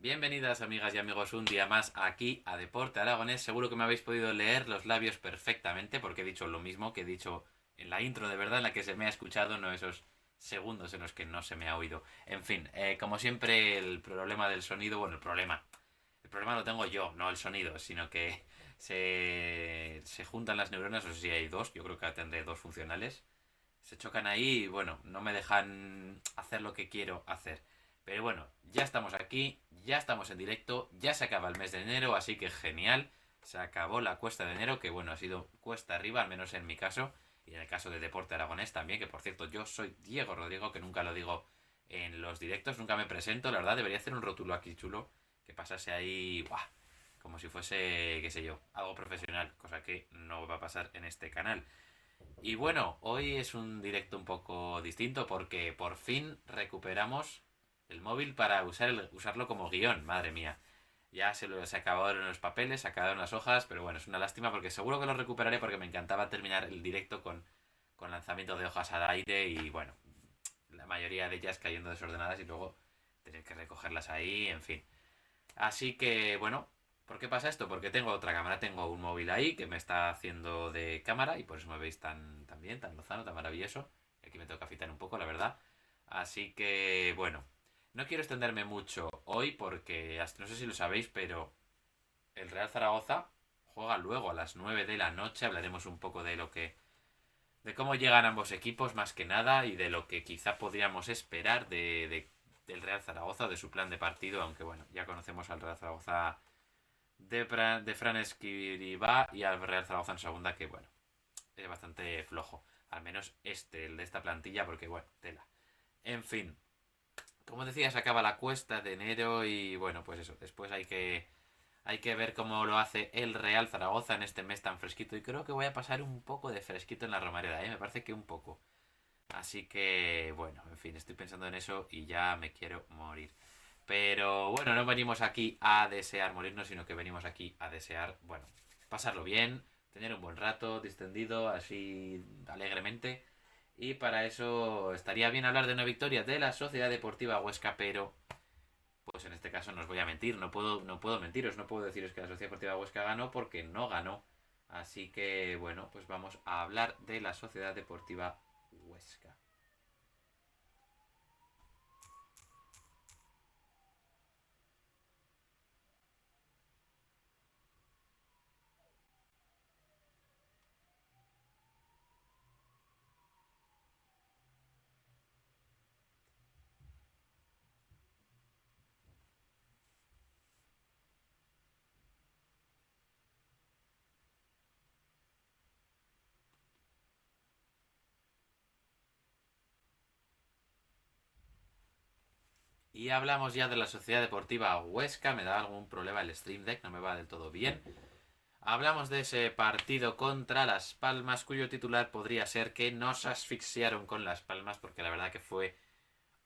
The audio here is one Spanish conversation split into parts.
Bienvenidas amigas y amigos un día más aquí a Deporte Aragonés. Seguro que me habéis podido leer los labios perfectamente porque he dicho lo mismo que he dicho en la intro de verdad en la que se me ha escuchado, no esos segundos en los que no se me ha oído. En fin, como siempre el problema del sonido, bueno, el problema lo tengo yo, no el sonido, sino que se juntan las neuronas, no sé si hay dos, yo creo que tendré dos funcionales, se chocan ahí y bueno, no me dejan hacer lo que quiero hacer. Pero bueno, ya estamos aquí, ya estamos en directo, ya se acaba el mes de enero, así que genial. Se acabó la cuesta de enero, que bueno, ha sido cuesta arriba, al menos en mi caso, y en el caso de Deporte Aragonés también, que por cierto yo soy Diego Rodrigo, que nunca lo digo en los directos, nunca me presento, la verdad debería hacer un rótulo aquí chulo, que pasase ahí, ¡buah! Como si fuese, qué sé yo, algo profesional, cosa que no va a pasar en este canal. Y bueno, hoy es un directo un poco distinto porque por fin recuperamos el móvil para usarlo como guión, madre mía. Ya se acabaron los papeles, se acabaron las hojas, pero bueno, es una lástima porque seguro que lo recuperaré porque me encantaba terminar el directo con lanzamiento de hojas al aire y bueno, la mayoría de ellas cayendo desordenadas y luego tener que recogerlas ahí, en fin. Así que, bueno, ¿por qué pasa esto? Porque tengo otra cámara, tengo un móvil ahí que me está haciendo de cámara y por eso me veis tan bien, tan lozano, tan maravilloso. Y aquí me toca afitar un poco, la verdad. Así que, bueno, no quiero extenderme mucho hoy porque, no sé si lo sabéis, pero el Real Zaragoza juega luego a las 9 de la noche. Hablaremos un poco de lo que de cómo llegan ambos equipos más que nada y de lo que quizá podríamos esperar del Real Zaragoza, de su plan de partido, aunque bueno, ya conocemos al Real Zaragoza de Fran Escribá y al Real Zaragoza en segunda, que bueno, es bastante flojo. Al menos el de esta plantilla, porque bueno, tela. En fin, como decía, se acaba la cuesta de enero y bueno, pues eso, después hay que ver cómo lo hace el Real Zaragoza en este mes tan fresquito. Y creo que voy a pasar un poco de fresquito en la Romareda, ¿eh? Me parece que un poco. Así que, bueno, en fin, estoy pensando en eso y ya me quiero morir. Pero bueno, no venimos aquí a desear morirnos, sino que venimos aquí a desear, bueno, pasarlo bien, tener un buen rato, distendido, así alegremente. Y para eso estaría bien hablar de una victoria de la Sociedad Deportiva Huesca, pero pues en este caso no os voy a mentir, no puedo mentiros, no puedo deciros que la Sociedad Deportiva Huesca ganó porque no ganó. Así que bueno, pues vamos a hablar de la Sociedad Deportiva Huesca. Y hablamos ya de la Sociedad Deportiva Huesca. Me da algún problema el Stream Deck, no me va del todo bien. Hablamos de ese partido contra Las Palmas, cuyo titular podría ser que nos asfixiaron con Las Palmas, porque la verdad que fue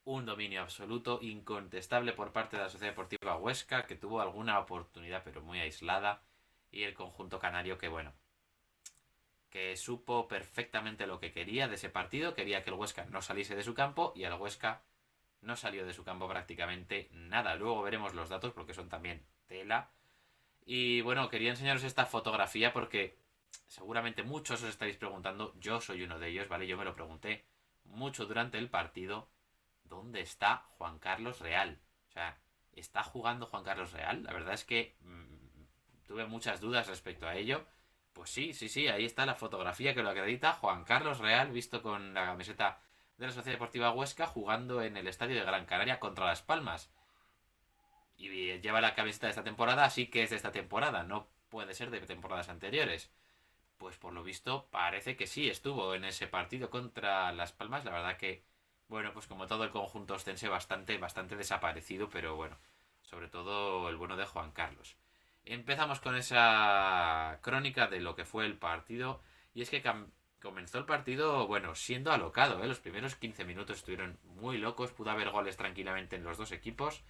un dominio absoluto, incontestable por parte de la Sociedad Deportiva Huesca, que tuvo alguna oportunidad pero muy aislada, y el conjunto canario que, bueno, que supo perfectamente lo que quería de ese partido, quería que el Huesca no saliese de su campo y el Huesca no salió de su campo prácticamente nada. Luego veremos los datos porque son también tela. Y bueno, quería enseñaros esta fotografía porque seguramente muchos os estaréis preguntando, yo soy uno de ellos, ¿vale? Yo me lo pregunté mucho durante el partido, ¿dónde está Juan Carlos Real? O sea, ¿está jugando Juan Carlos Real? La verdad es que tuve muchas dudas respecto a ello. Pues sí, sí, sí, ahí está la fotografía que lo acredita. Juan Carlos Real, visto con la camiseta de la Sociedad Deportiva Huesca, jugando en el estadio de Gran Canaria contra Las Palmas. Y lleva la camiseta de esta temporada, así que es de esta temporada, no puede ser de temporadas anteriores. Pues por lo visto parece que sí estuvo en ese partido contra Las Palmas. La verdad que, bueno, pues como todo el conjunto ostense bastante desaparecido, pero bueno, sobre todo el bueno de Juan Carlos. Empezamos con esa crónica de lo que fue el partido y es que comenzó el partido, bueno, siendo alocado, ¿eh? Los primeros 15 minutos estuvieron muy locos, pudo haber goles tranquilamente en los dos equipos,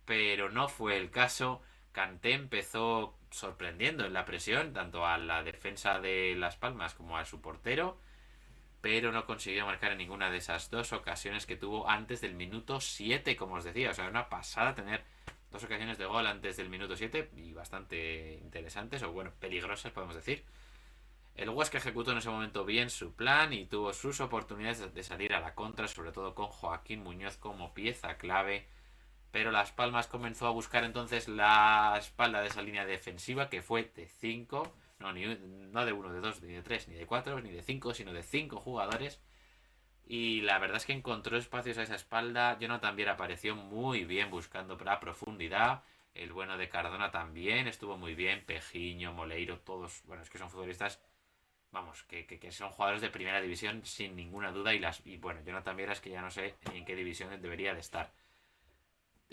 pero no fue el caso. Kanté empezó sorprendiendo en la presión, tanto a la defensa de Las Palmas como a su portero, pero no consiguió marcar en ninguna de esas dos ocasiones que tuvo antes del minuto 7, como os decía. O sea, una pasada tener dos ocasiones de gol antes del minuto 7 y bastante interesantes, o bueno, peligrosas podemos decir. El Huesca ejecutó en ese momento bien su plan y tuvo sus oportunidades de salir a la contra, sobre todo con Joaquín Muñoz como pieza clave. Pero Las Palmas comenzó a buscar entonces la espalda de esa línea defensiva que fue de 5, no de uno, de 2, ni de 3, ni de 4, ni de 5, sino de 5 jugadores. Y la verdad es que encontró espacios a esa espalda. Jonathan Viera apareció muy bien buscando la profundidad. El bueno de Cardona también estuvo muy bien. Pejiño, Moleiro, todos. Bueno, es que son futbolistas. Vamos, que son jugadores de primera división sin ninguna duda. Y bueno, Jonathan Viera es que ya no sé en qué división debería de estar.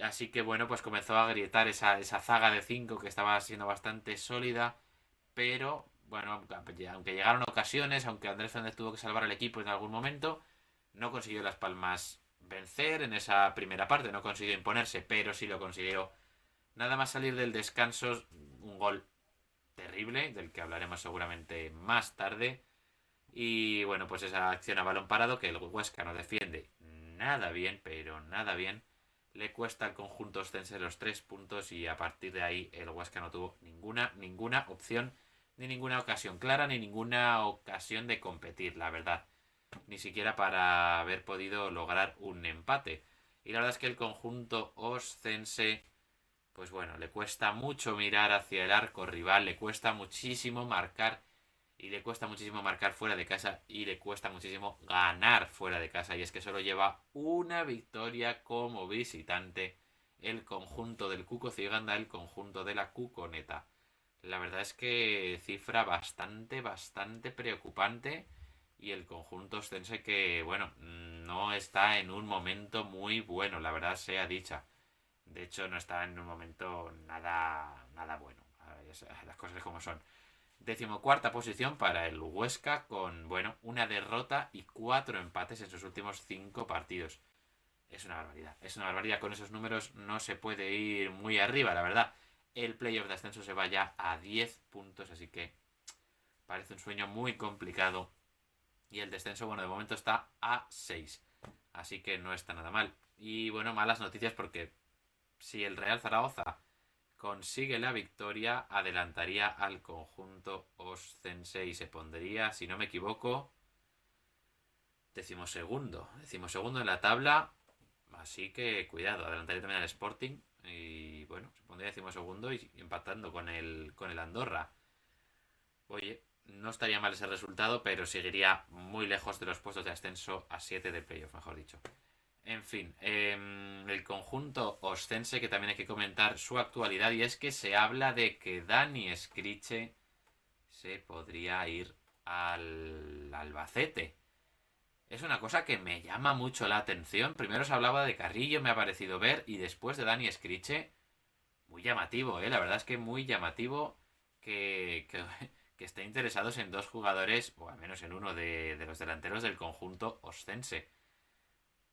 Así que bueno, pues comenzó a grietar esa zaga de 5 que estaba siendo bastante sólida. Pero bueno, aunque llegaron ocasiones, aunque Andrés Fernández tuvo que salvar al equipo en algún momento, no consiguió Las Palmas vencer en esa primera parte, no consiguió imponerse, pero sí lo consiguió. Nada más salir del descanso, un gol terrible, del que hablaremos seguramente más tarde. Y bueno, pues esa acción a balón parado que el Huesca no defiende nada bien, pero nada bien. Le cuesta al conjunto ostense los 3 puntos y a partir de ahí el Huesca no tuvo ninguna opción, ni ninguna ocasión clara, ni ninguna ocasión de competir, la verdad. Ni siquiera para haber podido lograr un empate. Y la verdad es que el conjunto oscense, pues bueno, le cuesta mucho mirar hacia el arco rival, le cuesta muchísimo marcar y le cuesta muchísimo marcar fuera de casa y le cuesta muchísimo ganar fuera de casa. Y es que solo lleva una victoria como visitante el conjunto del Cuco Ciganda, el conjunto de la Cuconeta. La verdad es que cifra bastante preocupante y el conjunto ostense que, bueno, no está en un momento muy bueno, la verdad sea dicha. De hecho, no está en un momento nada bueno. Las cosas como son. Decimocuarta posición para el Huesca con, bueno, una derrota y 4 empates en sus últimos 5 partidos. Es una barbaridad. Es una barbaridad. Con esos números no se puede ir muy arriba, la verdad. El playoff de ascenso se va ya a 10 puntos, así que parece un sueño muy complicado. Y el descenso, bueno, de momento está a 6. Así que no está nada mal. Y bueno, malas noticias porque si el Real Zaragoza consigue la victoria, adelantaría al conjunto oscense y se pondría, si no me equivoco, decimosegundo en la tabla. Así que cuidado, adelantaría también al Sporting y bueno, se pondría decimosegundo y empatando con el Andorra. Oye, no estaría mal ese resultado, pero seguiría muy lejos de los puestos de ascenso a 7 de playoff, mejor dicho. En fin, el conjunto oscense, que también hay que comentar su actualidad, y es que se habla de que Dani Scriche se podría ir al Albacete. Es una cosa que me llama mucho la atención. Primero se hablaba de Carrillo, me ha parecido ver, y después de Dani Scriche, muy llamativo, ¿eh? La verdad es que muy llamativo que esté interesados en dos jugadores, o al menos en uno de los delanteros del conjunto oscense.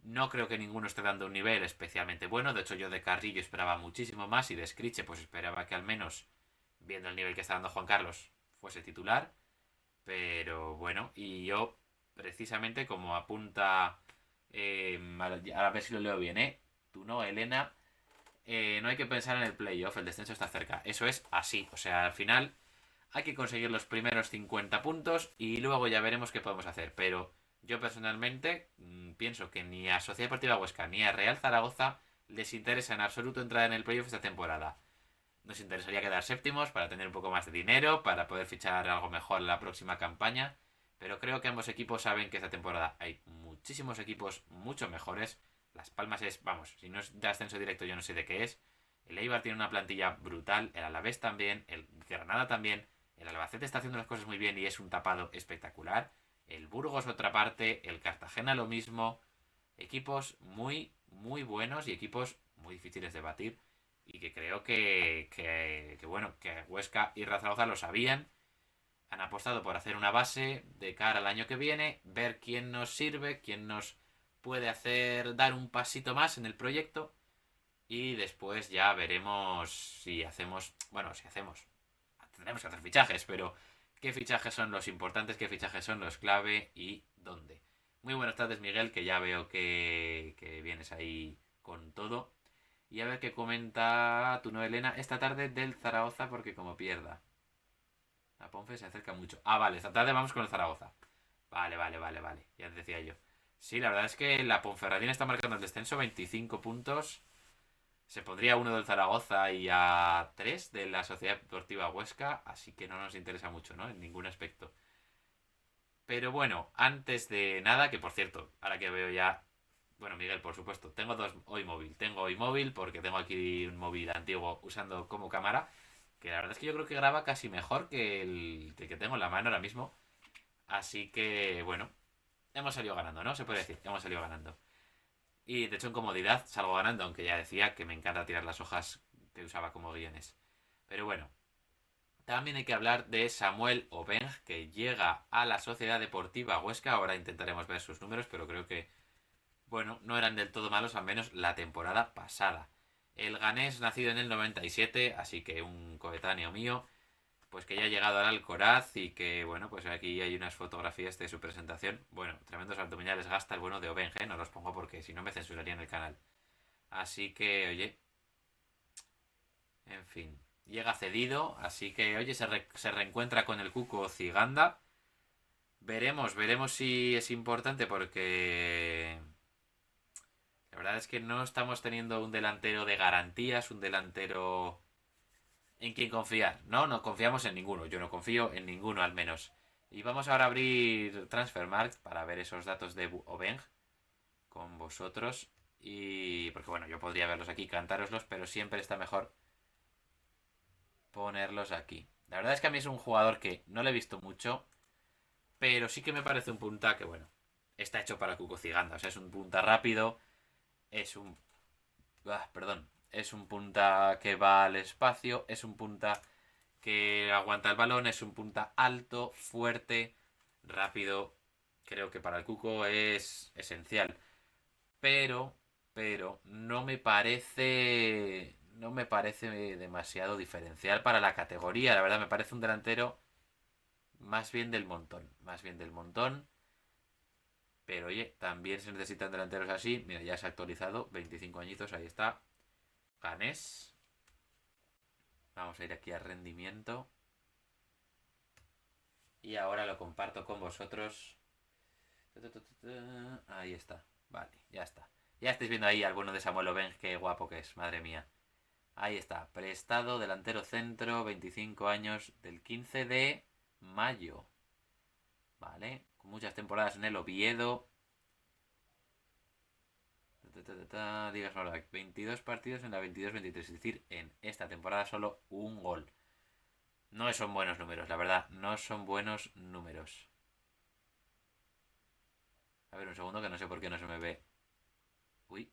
No creo que ninguno esté dando un nivel especialmente bueno. De hecho, yo de Carrillo esperaba muchísimo más y de Scriche pues esperaba que al menos, viendo el nivel que está dando Juan Carlos, fuese titular. Pero bueno, y yo precisamente como apunta, a ver si lo leo bien, ¿eh? Tú no, Elena, no hay que pensar en el playoff, el descenso está cerca. Eso es así, o sea, al final hay que conseguir los primeros 50 puntos y luego ya veremos qué podemos hacer. Pero yo personalmente pienso que ni a Sociedad Deportiva Huesca ni a Real Zaragoza les interesa en absoluto entrar en el playoff esta temporada. Nos interesaría quedar séptimos para tener un poco más de dinero, para poder fichar algo mejor en la próxima campaña. Pero creo que ambos equipos saben que esta temporada hay muchísimos equipos mucho mejores. Las Palmas es, vamos, si no es de ascenso directo yo no sé de qué es. El Eibar tiene una plantilla brutal, el Alavés también, el Granada también. El Albacete está haciendo las cosas muy bien y es un tapado espectacular. El Burgos otra parte, el Cartagena lo mismo. Equipos muy buenos y equipos muy difíciles de batir. Y que creo bueno, que Huesca y Zaragoza lo sabían. Han apostado por hacer una base de cara al año que viene, ver quién nos sirve, quién nos puede hacer dar un pasito más en el proyecto. Y después ya veremos si hacemos, bueno, si hacemos, tendremos que hacer fichajes, pero qué fichajes son los importantes, qué fichajes son los clave y dónde. Muy buenas tardes, Miguel, que ya veo que vienes ahí con todo. Y a ver qué comenta tu no Elena esta tarde del Zaragoza porque como pierda. La Ponfe se acerca mucho. Ah, vale, esta tarde vamos con el Zaragoza. Vale, vale, vale, vale. Ya te decía yo. Sí, la verdad es que la Ponferradina está marcando el descenso, 25 puntos. Se pondría uno del Zaragoza y a 3 de la Sociedad Deportiva Huesca, así que no nos interesa mucho, ¿no? En ningún aspecto. Pero bueno, antes de nada, que por cierto, ahora que veo ya. Bueno, Miguel, por supuesto, tengo dos hoy móvil. Tengo hoy móvil porque tengo aquí un móvil antiguo usando como cámara. Que la verdad es que yo creo que graba casi mejor que el que tengo en la mano ahora mismo. Así que, bueno, hemos salido ganando, ¿no? Se puede decir, hemos salido ganando. Y de hecho en comodidad salgo ganando, aunque ya decía que me encanta tirar las hojas que usaba como guiones. Pero bueno, también hay que hablar de Samuel Obeng, que llega a la Sociedad Deportiva Huesca. Ahora intentaremos ver sus números, pero creo que, bueno, no eran del todo malos, al menos la temporada pasada. El ganés, nacido en el 97, así que un coetáneo mío, pues que ya ha llegado al Alcoraz y que, bueno, pues aquí hay unas fotografías de su presentación. Bueno, tremendos abdominales gasta el bueno de Obenge, no los pongo porque si no me censurarían el canal. Así que, oye, en fin, llega cedido, así que, oye, se reencuentra con el Cuco Ciganda. Veremos si es importante porque la verdad es que no estamos teniendo un delantero de garantías, un delantero en quien confiar. No, no confiamos en ninguno. Yo no confío en ninguno al menos. Y vamos ahora a abrir Transfermarkt para ver esos datos de Obeng con vosotros. Y porque bueno, yo podría verlos aquí, cantároslos, pero siempre está mejor ponerlos aquí. La verdad es que a mí es un jugador que no le he visto mucho, pero sí que me parece un punta que bueno, está hecho para Cuco Ciganda. O sea, es un punta rápido, es un... perdón. Es un punta que va al espacio, es un punta que aguanta el balón, es un punta alto, fuerte, rápido. Creo que para el Cuco es esencial. Pero, pero, no me parece demasiado diferencial para la categoría. La verdad, me parece un delantero más bien del montón. Más bien del montón. Pero oye, también se necesitan delanteros así. Mira, ya se ha actualizado. 25 añitos, ahí está. Ganés. Vamos a ir aquí a rendimiento. Y ahora lo comparto con vosotros. Ahí está. Vale, ya está. Ya estáis viendo ahí al bueno de Samuel Oben, qué guapo que es, madre mía. Ahí está. Prestado, delantero centro, 25 años, del 15 de mayo. Vale. Con muchas temporadas en el Oviedo. Digas ahora, 22 partidos en la 22-23. Es decir, en esta temporada solo un gol. No son buenos números, la verdad. No son buenos números. A ver, un segundo que no sé por qué no se me ve. Uy.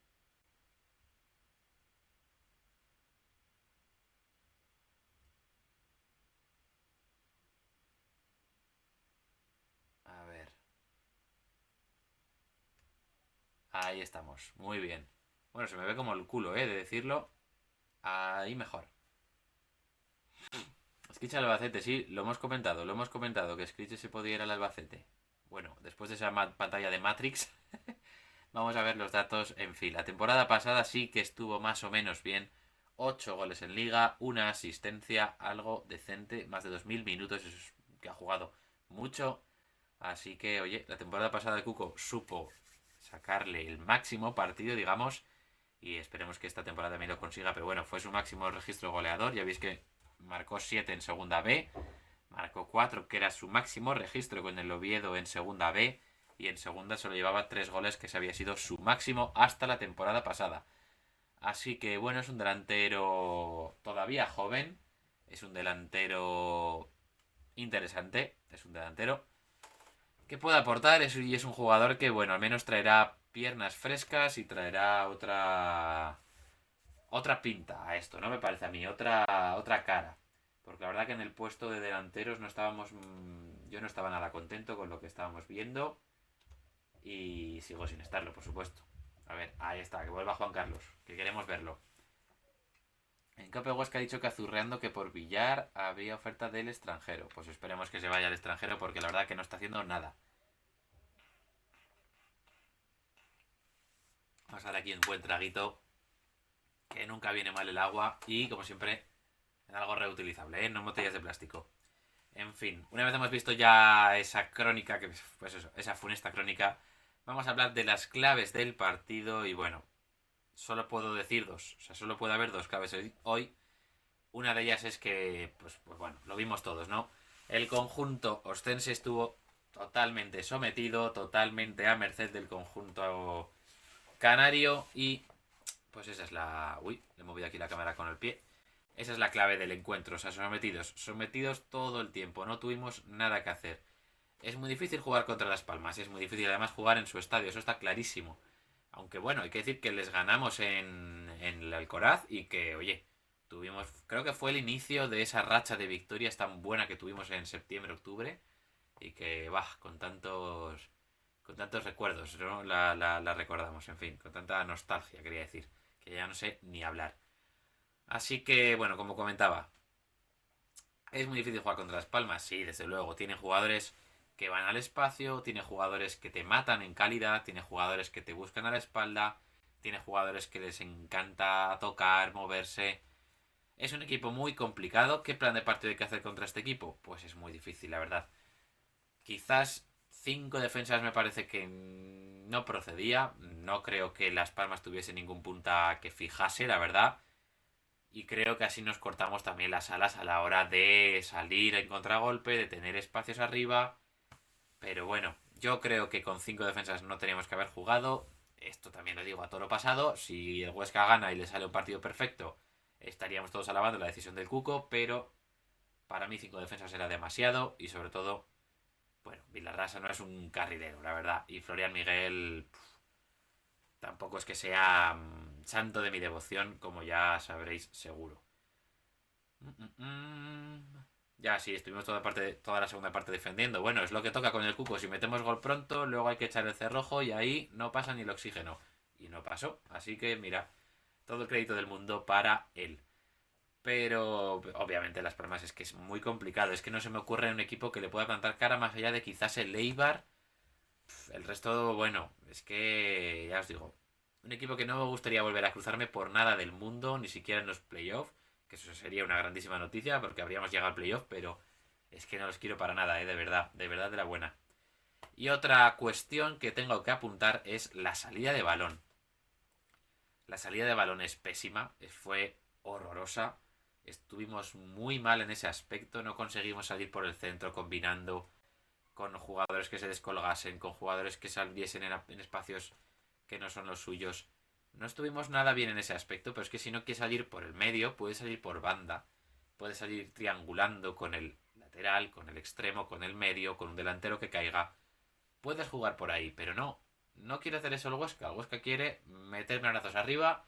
A ver. Ahí estamos. Muy bien. Bueno, se me ve como el culo, de decirlo. Ahí mejor. Skitch al Albacete, sí, lo hemos comentado, que Skitch se podía ir al Albacete. Bueno, después de esa pantalla de Matrix, vamos a ver los datos. En fin, la temporada pasada sí que estuvo más o menos bien. 8 goles en liga, una asistencia, algo decente, más de 2000 minutos, eso es que ha jugado mucho. Así que, oye, la temporada pasada el Cuco supo sacarle el máximo partido, digamos, y esperemos que esta temporada también lo consiga. Pero bueno, fue su máximo registro goleador. Ya veis que marcó 7 en segunda B, marcó 4 que era su máximo registro con el Oviedo en segunda B, y en segunda solo llevaba 3 goles, que se había sido su máximo hasta la temporada pasada. Así que bueno, es un delantero todavía joven, es un delantero interesante, es un delantero que puede aportar, y es un jugador que bueno, al menos traerá piernas frescas y traerá otra pinta a esto, ¿no? Me parece a mí, otra cara. Porque la verdad que en el puesto de delanteros no estábamos. Yo no estaba nada contento con lo que estábamos viendo. Y sigo sin estarlo, por supuesto. A ver, ahí está, que vuelva Juan Carlos, que queremos verlo. En Cope Huesca ha dicho que azurreando que por Villar habría oferta del extranjero. Pues esperemos que se vaya al extranjero porque la verdad que no está haciendo nada. Vamos a dar aquí un buen traguito. que nunca viene mal el agua y, como siempre, en algo reutilizable, ¿eh? No en botellas de plástico. En fin, una vez hemos visto ya esa crónica, que pues eso, esa funesta crónica, vamos a hablar de las claves del partido y bueno, solo puedo decir dos, o sea, solo puede haber dos claves hoy. Una de ellas es que, pues bueno, lo vimos todos, ¿no? El conjunto ostense estuvo totalmente sometido, totalmente a merced del conjunto canario y pues esa es la... Uy, le he movido aquí la cámara con el pie. Esa es la clave del encuentro, o sea, sometidos, sometidos todo el tiempo, no tuvimos nada que hacer. Es muy difícil jugar contra Las Palmas, es muy difícil además jugar en su estadio, eso está clarísimo. Aunque bueno, hay que decir que les ganamos en el Alcoraz y que, oye, tuvimos, creo que fue el inicio de esa racha de victorias tan buena que tuvimos en septiembre, octubre y que, bah, con tantos recuerdos, ¿no? La recordamos, en fin, con tanta nostalgia, quería decir, que ya no sé ni hablar. Así que, bueno, como comentaba, es muy difícil jugar contra Las Palmas, sí, desde luego. Tiene jugadores que van al espacio, tiene jugadores que te matan en calidad, tiene jugadores que te buscan a la espalda, tiene jugadores que les encanta tocar, moverse. Es un equipo muy complicado. ¿Qué plan de partido hay que hacer contra este equipo? Pues es muy difícil, la verdad. Quizás cinco defensas me parece que no procedía. No creo que Las Palmas tuviese ningún punta que fijase, la verdad. Y creo que así nos cortamos también las alas a la hora de salir en contragolpe, de tener espacios arriba. Pero bueno, yo creo que con cinco defensas no teníamos que haber jugado. Esto también lo digo a toro pasado. Si el Huesca gana y le sale un partido perfecto, estaríamos todos alabando la decisión del Cuco. Pero para mí cinco defensas era demasiado. Y sobre todo, bueno, Vilarrasa no es un carrilero, la verdad. Y Florian Miguel tampoco es que sea santo de mi devoción, como ya sabréis seguro. Ya, sí, estuvimos toda la segunda parte defendiendo. Bueno, es lo que toca con el Cuco. Si metemos gol pronto, luego hay que echar el cerrojo y ahí no pasa ni el oxígeno. Y no pasó. Así que, mira, todo el crédito del mundo para él. Pero, obviamente, Las Palmas es que es muy complicado. Es que no se me ocurre un equipo que le pueda plantar cara más allá de quizás el Eibar. El resto, bueno, es que, ya os digo, un equipo que no me gustaría volver a cruzarme por nada del mundo, ni siquiera en los playoffs, que eso sería una grandísima noticia porque habríamos llegado al playoff, pero es que no los quiero para nada, de verdad de la buena. Y otra cuestión que tengo que apuntar es la salida de balón. La salida de balón es pésima, fue horrorosa. Estuvimos muy mal en ese aspecto, no conseguimos salir por el centro combinando con jugadores que se descolgasen, con jugadores que saliesen en espacios que no son los suyos. No estuvimos nada bien en ese aspecto, pero es que si no quiere salir por el medio, puede salir por banda, puede salir triangulando con el lateral, con el extremo, con el medio, con un delantero que caiga. Puedes jugar por ahí, pero no. No quiere hacer eso el Huesca. El Huesca quiere meter brazos arriba,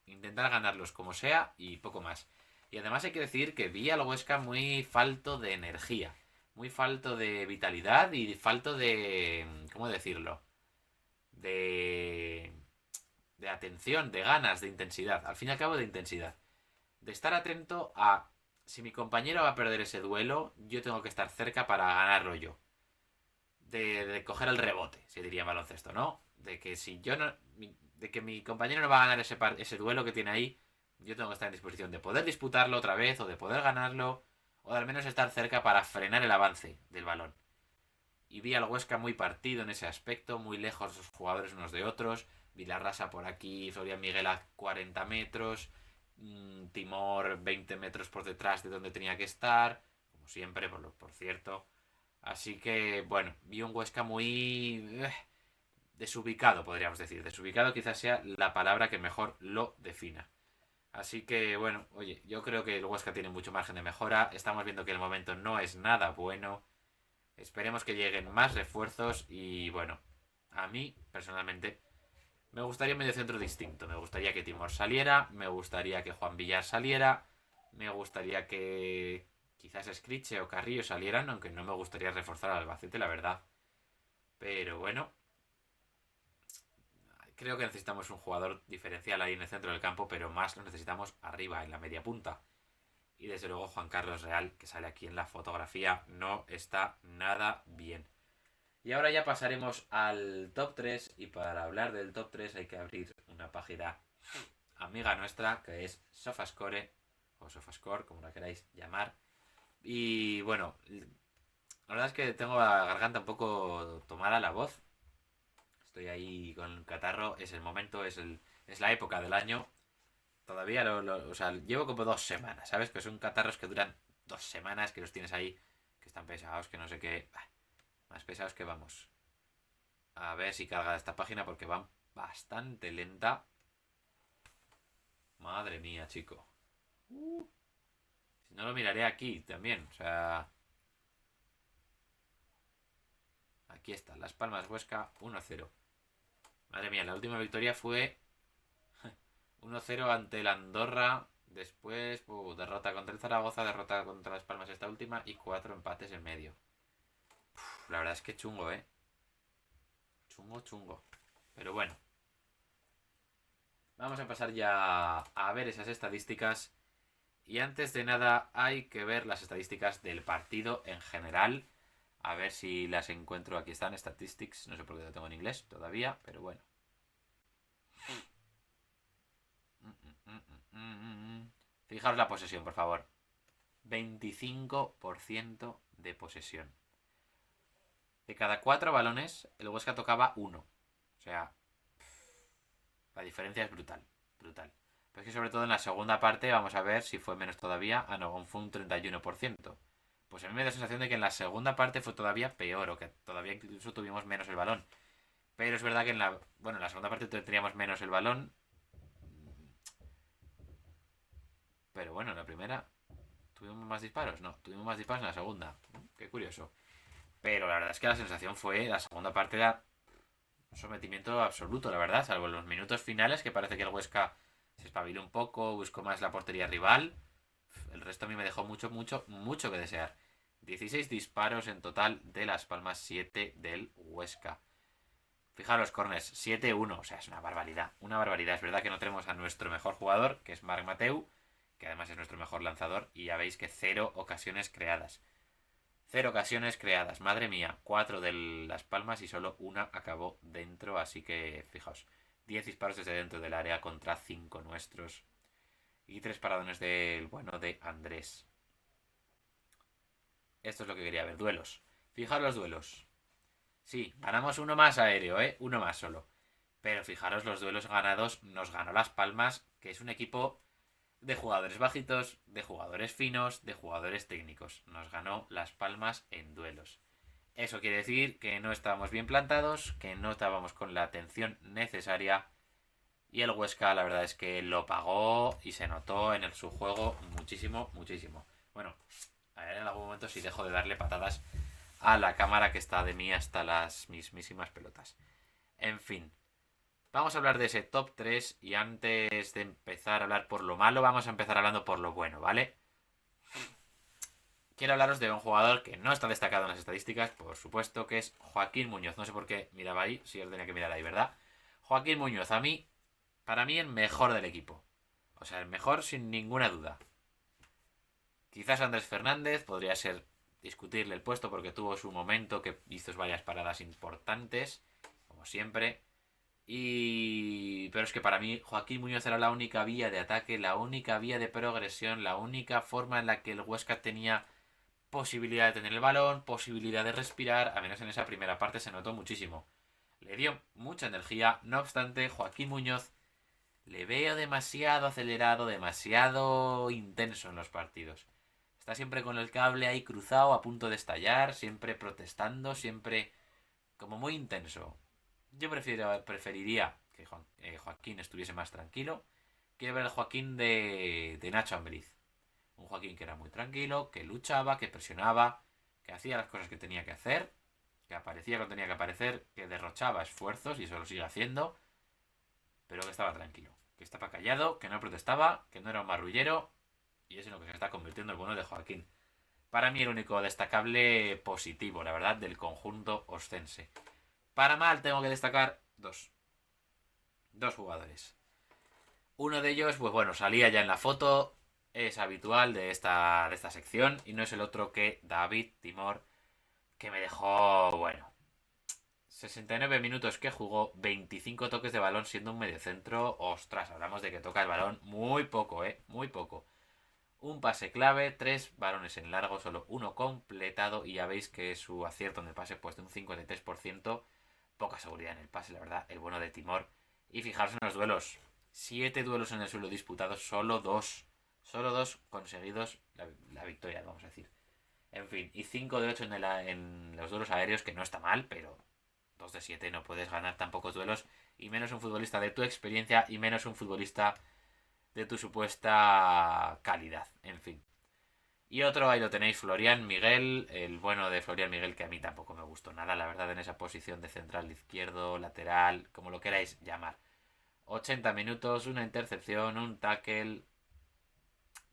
intentar ganarlos como sea y poco más. Y además hay que decir que vi al Huesca muy falto de energía, muy falto de vitalidad y falto de... ¿Cómo decirlo? De... De atención, de ganas, de intensidad. Al fin y al cabo de intensidad. De estar atento a... Si mi compañero va a perder ese duelo, yo tengo que estar cerca para ganarlo yo. De coger el rebote, se diría en baloncesto, ¿no? De que si yo no... De que mi compañero no va a ganar ese duelo que tiene ahí, yo tengo que estar en disposición de poder disputarlo otra vez o de poder ganarlo o de al menos estar cerca para frenar el avance del balón. Y vi al Huesca muy partido en ese aspecto, muy lejos los jugadores unos de otros. Vilarrasa por aquí, Florian Miguel a 40 metros, Timor 20 metros por detrás de donde tenía que estar, como siempre, por cierto. Así que, bueno, vi un Huesca muy desubicado, podríamos decir. Desubicado quizás sea la palabra que mejor lo defina. Así que, bueno, oye, yo creo que el Huesca tiene mucho margen de mejora. Estamos viendo que el momento no es nada bueno. Esperemos que lleguen más refuerzos y, bueno, a mí, personalmente, me gustaría un mediocentro distinto. Me gustaría que Timor saliera, me gustaría que Juan Villar saliera, me gustaría que quizás Scriche o Carrillo salieran, aunque no me gustaría reforzar al Albacete, la verdad. Pero bueno, creo que necesitamos un jugador diferencial ahí en el centro del campo, pero más lo necesitamos arriba, en la media punta. Y desde luego Juan Carlos Real, que sale aquí en la fotografía, no está nada bien. Y ahora ya pasaremos al top 3 y para hablar del top 3 hay que abrir una página amiga nuestra, que es Sofascore, o Sofascore, como la queráis llamar. Y bueno, la verdad es que tengo la garganta un poco tomada, la voz. Estoy ahí con el catarro, es el momento, es la época del año. Todavía o sea, llevo como 2 semanas, ¿sabes? Que son catarros que duran 2 semanas, que los tienes ahí, que están pesados, que no sé qué. Más pesados que vamos. A ver si carga esta página porque va bastante lenta. Madre mía, chico. Si no lo miraré aquí también. O sea, aquí está. Las Palmas Huesca 1-0. Madre mía, la última victoria fue 1-0 ante el Andorra. Después, derrota contra el Zaragoza, derrota contra Las Palmas esta última y 4 empates en medio. La verdad es que chungo, ¿eh? Chungo, chungo. Pero bueno. Vamos a pasar ya a ver esas estadísticas. Y antes de nada hay que ver las estadísticas del partido en general. A ver si las encuentro. Aquí están, Statistics. No sé por qué lo tengo en inglés todavía, pero bueno. Fijaos la posesión, por favor. 25% de posesión. De cada 4 balones, el Huesca tocaba 1. O sea, la diferencia es brutal. Brutal. Pero es que sobre todo en la segunda parte, vamos a ver si fue menos todavía. Ah, no, fue un 31%. Pues a mí me da la sensación de que en la segunda parte fue todavía peor, o que todavía incluso tuvimos menos el balón. Pero es verdad que en la segunda parte teníamos menos el balón. Pero bueno, en la primera tuvimos más disparos. No, tuvimos más disparos en la segunda. Qué curioso. Pero la verdad es que la sensación fue, la segunda parte era un sometimiento absoluto, la verdad. Salvo en los minutos finales, que parece que el Huesca se espabiló un poco, buscó más la portería rival. El resto a mí me dejó mucho, mucho, mucho que desear. 16 disparos en total de Las Palmas, 7 del Huesca. Fijaros, corners, 7-1, o sea, es una barbaridad. Una barbaridad. Es verdad que no tenemos a nuestro mejor jugador, que es Marc Mateu, que además es nuestro mejor lanzador, y ya veis que 0 ocasiones creadas. 0 ocasiones creadas, madre mía. 4 de Las Palmas y solo una acabó dentro, así que fijaos. 10 disparos desde dentro del área contra 5 nuestros. Y 3 paradones del bueno de Andrés. Esto es lo que quería ver, duelos. Fijaos los duelos. Sí, ganamos uno más aéreo, ¿eh? Uno más solo. Pero fijaros los duelos ganados. Nos ganó Las Palmas, que es un equipo de jugadores bajitos, de jugadores finos, de jugadores técnicos. Nos ganó Las Palmas en duelos. Eso quiere decir que no estábamos bien plantados, que no estábamos con la atención necesaria. Y el Huesca, la verdad es que lo pagó y se notó en su juego muchísimo, muchísimo. Bueno, a ver en algún momento si dejo de darle patadas a la cámara que está de mí hasta las mismísimas pelotas. En fin, vamos a hablar de ese top 3 y antes de empezar a hablar por lo malo, vamos a empezar hablando por lo bueno, ¿vale? Quiero hablaros de un jugador que no está destacado en las estadísticas, por supuesto, que es Joaquín Muñoz. No sé por qué miraba ahí, si os tenía que mirar ahí, ¿verdad? Joaquín Muñoz, para mí el mejor del equipo. O sea, el mejor sin ninguna duda. Quizás Andrés Fernández podría ser discutirle el puesto porque tuvo su momento que hizo varias paradas importantes, como siempre. Pero es que para mí Joaquín Muñoz era la única vía de ataque, la única vía de progresión, la única forma en la que el Huesca tenía posibilidad de tener el balón, posibilidad de respirar, a menos en esa primera parte se notó muchísimo. Le dio mucha energía, no obstante, Joaquín Muñoz le veo demasiado acelerado, demasiado intenso en los partidos. Está siempre con el cable ahí cruzado, a punto de estallar, siempre protestando, siempre como muy intenso. Yo preferiría que Joaquín estuviese más tranquilo. Quiero ver el Joaquín de Nacho Ambriz. Un Joaquín que era muy tranquilo, que luchaba, que presionaba, que hacía las cosas que tenía que hacer, que aparecía cuando tenía que aparecer, que derrochaba esfuerzos y eso lo sigue haciendo, pero que estaba tranquilo, que estaba callado, que no protestaba, que no era un marrullero, y es en lo que se está convirtiendo el bueno de Joaquín. Para mí el único destacable positivo, la verdad, del conjunto oscense. Para mal tengo que destacar dos jugadores. Uno de ellos, pues bueno, salía ya en la foto, es habitual de esta sección, y no es el otro que David Timor, que me dejó, bueno, 69 minutos que jugó, 25 toques de balón siendo un mediocentro. Ostras, hablamos de que toca el balón muy poco, muy poco. Un pase clave, 3 balones en largo, solo uno completado. Y ya veis que su acierto en el pase, pues de un 53%. Poca seguridad en el pase, la verdad, el bueno de Timor. Y fijaros en los duelos. 7 duelos en el suelo disputados, solo 2. Solo 2 conseguidos la victoria, vamos a decir. En fin, y 5 de 8 en los duelos aéreos, que no está mal, pero 2 de 7 no puedes ganar tan pocos duelos. Y menos un futbolista de tu experiencia y menos un futbolista de tu supuesta calidad. En fin. Y otro, ahí lo tenéis, Florian Miguel, el bueno de Florian Miguel, que a mí tampoco me gustó nada, la verdad, en esa posición de central izquierdo, lateral, como lo queráis llamar. 80 minutos, una intercepción, un tackle.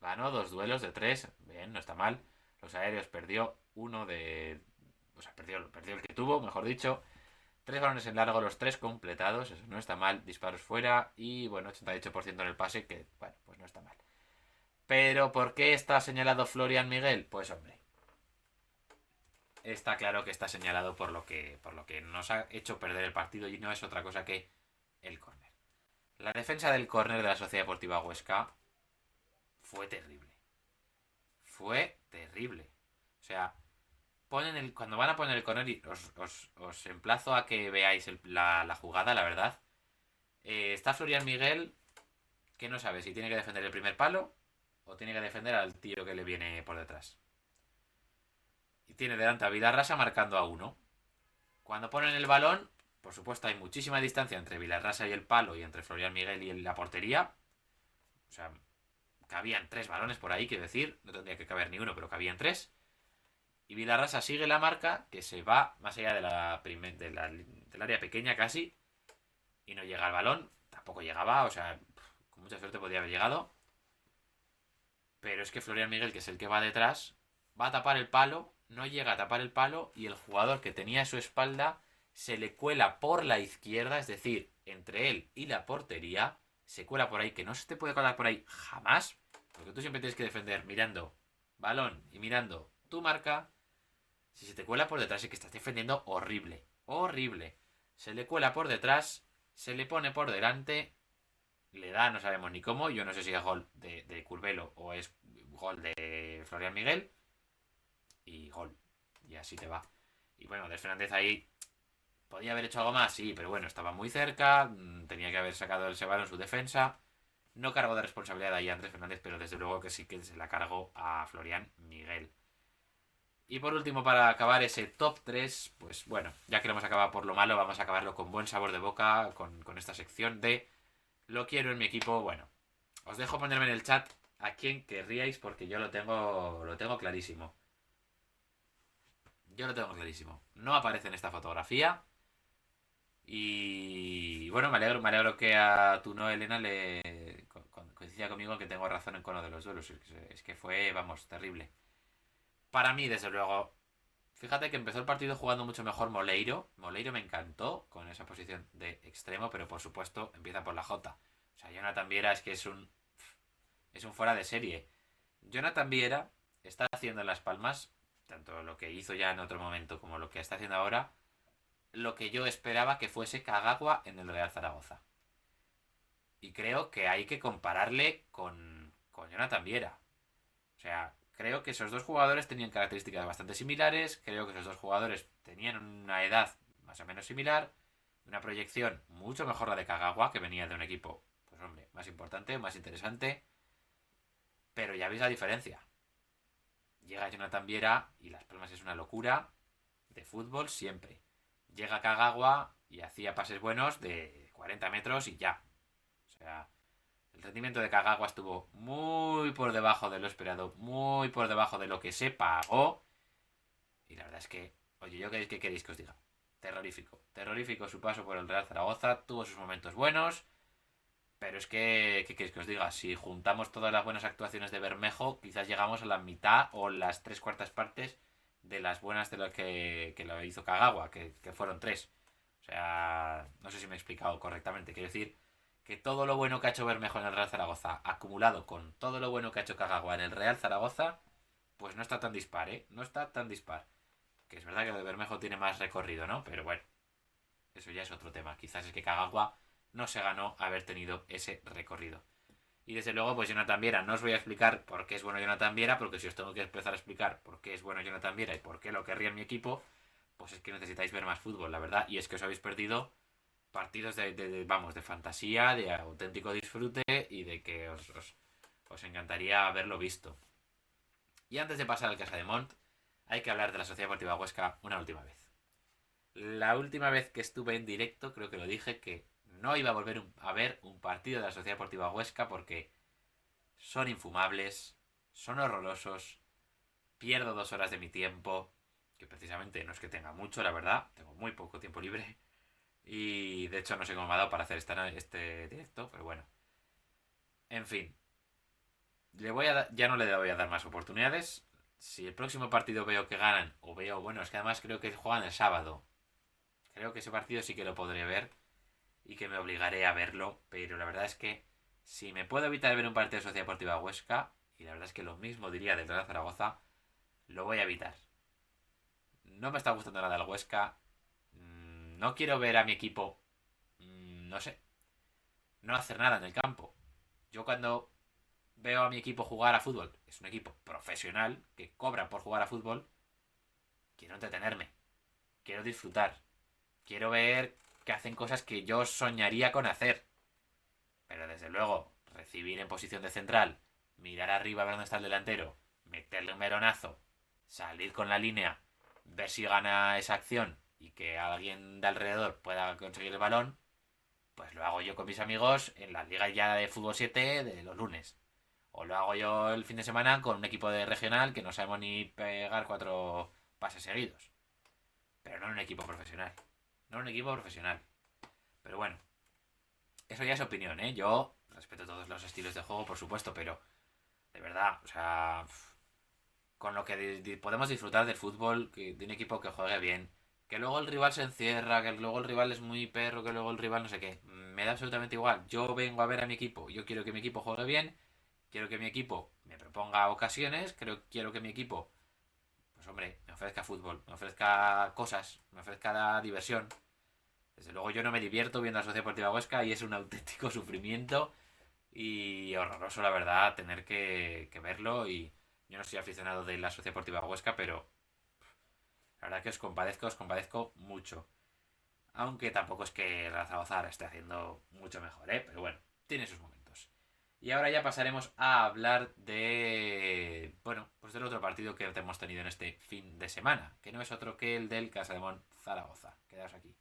Ganó 2 duelos de 3, bien, no está mal. Los aéreos perdió uno de... O sea, perdió el que tuvo, mejor dicho. 3 balones en largo, los 3 completados, eso no está mal. Disparos fuera y, bueno, 88% en el pase, que, bueno, pues no está mal. Pero, ¿por qué está señalado Florian Miguel? Pues, hombre, está claro que está señalado por lo que nos ha hecho perder el partido y no es otra cosa que el córner. La defensa del córner de la Sociedad Deportiva Huesca fue terrible. Fue terrible. O sea, cuando van a poner el córner, y os emplazo a que veáis la jugada, la verdad. Está Florian Miguel, que no sabe si tiene que defender el primer palo o tiene que defender al tío que le viene por detrás. Y tiene delante a Vilarrasa marcando a uno. Cuando ponen el balón, por supuesto hay muchísima distancia entre Vilarrasa y el palo y entre Florian Miguel y la portería. O sea, cabían 3 balones por ahí, quiero decir. No tendría que caber ni uno, pero cabían 3. Y Vilarrasa sigue la marca, que se va más allá del área pequeña casi. Y no llega al balón. Tampoco llegaba, o sea, con mucha suerte podría haber llegado. Pero es que Florian Miguel, que es el que va detrás, va a tapar el palo, no llega a tapar el palo y el jugador que tenía a su espalda se le cuela por la izquierda, es decir, entre él y la portería, se cuela por ahí, que no se te puede colar por ahí jamás, porque tú siempre tienes que defender mirando balón y mirando tu marca. Si se te cuela por detrás es que estás defendiendo horrible, horrible. Se le cuela por detrás, se le pone por delante, le da, no sabemos ni cómo. Yo no sé si es gol de Curvelo o es gol de Florian Miguel. Y gol. Y así te va. Y bueno, Andrés Fernández ahí podía haber hecho algo más, sí, pero bueno, estaba muy cerca. Tenía que haber sacado el Sebalo en su defensa. No cargo de responsabilidad ahí a Andrés Fernández, pero desde luego que sí que se la cargo a Florian Miguel. Y por último, para acabar ese top 3, pues bueno, ya que lo hemos acabado por lo malo, vamos a acabarlo con buen sabor de boca, con esta sección de lo quiero en mi equipo. Bueno, os dejo ponerme en el chat a quién querríais porque yo lo tengo clarísimo. Yo lo tengo clarísimo. No aparece en esta fotografía. Y bueno, me alegro que a tu no, Elena, coincida conmigo en que tengo razón con lo de los duelos. Es que fue, vamos, terrible. Para mí, desde luego, fíjate que empezó el partido jugando mucho mejor Moleiro. Moleiro me encantó con esa posición de extremo, pero por supuesto empieza por la J. O sea, Jonathan Viera es que es un fuera de serie. Jonathan Viera está haciendo en Las Palmas, tanto lo que hizo ya en otro momento como lo que está haciendo ahora, lo que yo esperaba que fuese Kagawa en el Real Zaragoza. Y creo que hay que compararle con Jonathan Viera. O sea, creo que esos dos jugadores tenían características bastante similares. Creo que esos dos jugadores tenían una edad más o menos similar. Una proyección mucho mejor la de Kagawa, que venía de un equipo, pues hombre, más importante, más interesante. Pero ya veis la diferencia. Llega Jonathan Viera y Las Palmas es una locura de fútbol siempre. Llega Kagawa y hacía pases buenos de 40 metros y ya. O sea, el rendimiento de Kagawa estuvo muy por debajo de lo esperado, muy por debajo de lo que se pagó. Y la verdad es que, oye, ¿yo qué queréis que os diga? Terrorífico. Terrorífico su paso por el Real Zaragoza. Tuvo sus momentos buenos. Pero es que, ¿qué queréis que os diga? Si juntamos todas las buenas actuaciones de Bermejo, quizás llegamos a la mitad o las 3/4 partes de las buenas de lo que lo hizo Kagawa, que fueron 3. O sea, no sé si me he explicado correctamente. Quiero decir que todo lo bueno que ha hecho Bermejo en el Real Zaragoza, acumulado con todo lo bueno que ha hecho Kagawa en el Real Zaragoza, pues no está tan dispar, ¿eh? No está tan dispar. Que es verdad que lo de Bermejo tiene más recorrido, ¿no? Pero bueno. Eso ya es otro tema. Quizás es que Kagawa no se ganó haber tenido ese recorrido. Y desde luego, pues Jonathan Viera, no os voy a explicar por qué es bueno Jonathan Viera, porque si os tengo que empezar a explicar por qué es bueno Jonathan Viera y por qué lo querría en mi equipo, pues es que necesitáis ver más fútbol, la verdad. Y es que os habéis perdido partidos vamos, de fantasía, de auténtico disfrute y de que os encantaría haberlo visto. Y antes de pasar al Casa de Mont, hay que hablar de la Sociedad Deportiva Huesca una última vez. La última vez que estuve en directo, creo que lo dije, que no iba a volver a ver un partido de la Sociedad Deportiva Huesca porque son infumables, son horrorosos, pierdo 2 horas de mi tiempo, que precisamente no es que tenga mucho, la verdad, tengo muy poco tiempo libre, y de hecho no sé cómo me ha dado para hacer este directo, pero bueno. En fin, ya no le voy a dar más oportunidades. Si el próximo partido veo que ganan, o veo, bueno, es que además creo que juegan el sábado. Creo que ese partido sí que lo podré ver y que me obligaré a verlo, pero la verdad es que si me puedo evitar ver un partido de Sociedad Deportiva Huesca, y la verdad es que lo mismo diría del Real Zaragoza, lo voy a evitar. No me está gustando nada el Huesca. No quiero ver a mi equipo, no sé, no hacer nada en el campo. Yo cuando veo a mi equipo jugar a fútbol, es un equipo profesional que cobra por jugar a fútbol, quiero entretenerme, quiero disfrutar, quiero ver que hacen cosas que yo soñaría con hacer. Pero desde luego, recibir en posición de central, mirar arriba a ver dónde está el delantero, meterle un meronazo, salir con la línea, ver si gana esa acción y que alguien de alrededor pueda conseguir el balón, pues lo hago yo con mis amigos en la liga ya de fútbol 7 de los lunes. O lo hago yo el fin de semana con un equipo de regional que no sabemos ni pegar 4 pases seguidos. Pero no en un equipo profesional. No en un equipo profesional. Pero bueno, eso ya es opinión, ¿eh? Yo respeto todos los estilos de juego, por supuesto, pero de verdad, o sea, con lo que podemos disfrutar del fútbol, de un equipo que juegue bien, que luego el rival se encierra, que luego el rival es muy perro, que luego el rival no sé qué, me da absolutamente igual. Yo vengo a ver a mi equipo, yo quiero que mi equipo juegue bien, quiero que mi equipo me proponga ocasiones, quiero que mi equipo, pues hombre, me ofrezca fútbol, me ofrezca cosas, me ofrezca la diversión. Desde luego yo no me divierto viendo a la Sociedad Deportiva Huesca y es un auténtico sufrimiento y horroroso, la verdad, tener que verlo. Y yo no soy aficionado de la Sociedad Deportiva Huesca, pero la verdad que os compadezco mucho. Aunque tampoco es que la Zaragoza esté haciendo mucho mejor, ¿eh? Pero bueno, tiene sus momentos. Y ahora ya pasaremos a hablar de, bueno, pues del otro partido que hemos tenido en este fin de semana, que no es otro que el del Casademón Zaragoza. Quedaos aquí.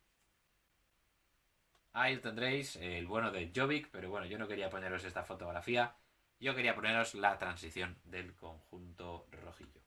Ahí tendréis el bueno de Jovic, pero bueno, yo no quería poneros esta fotografía, yo quería poneros la transición del conjunto rojillo.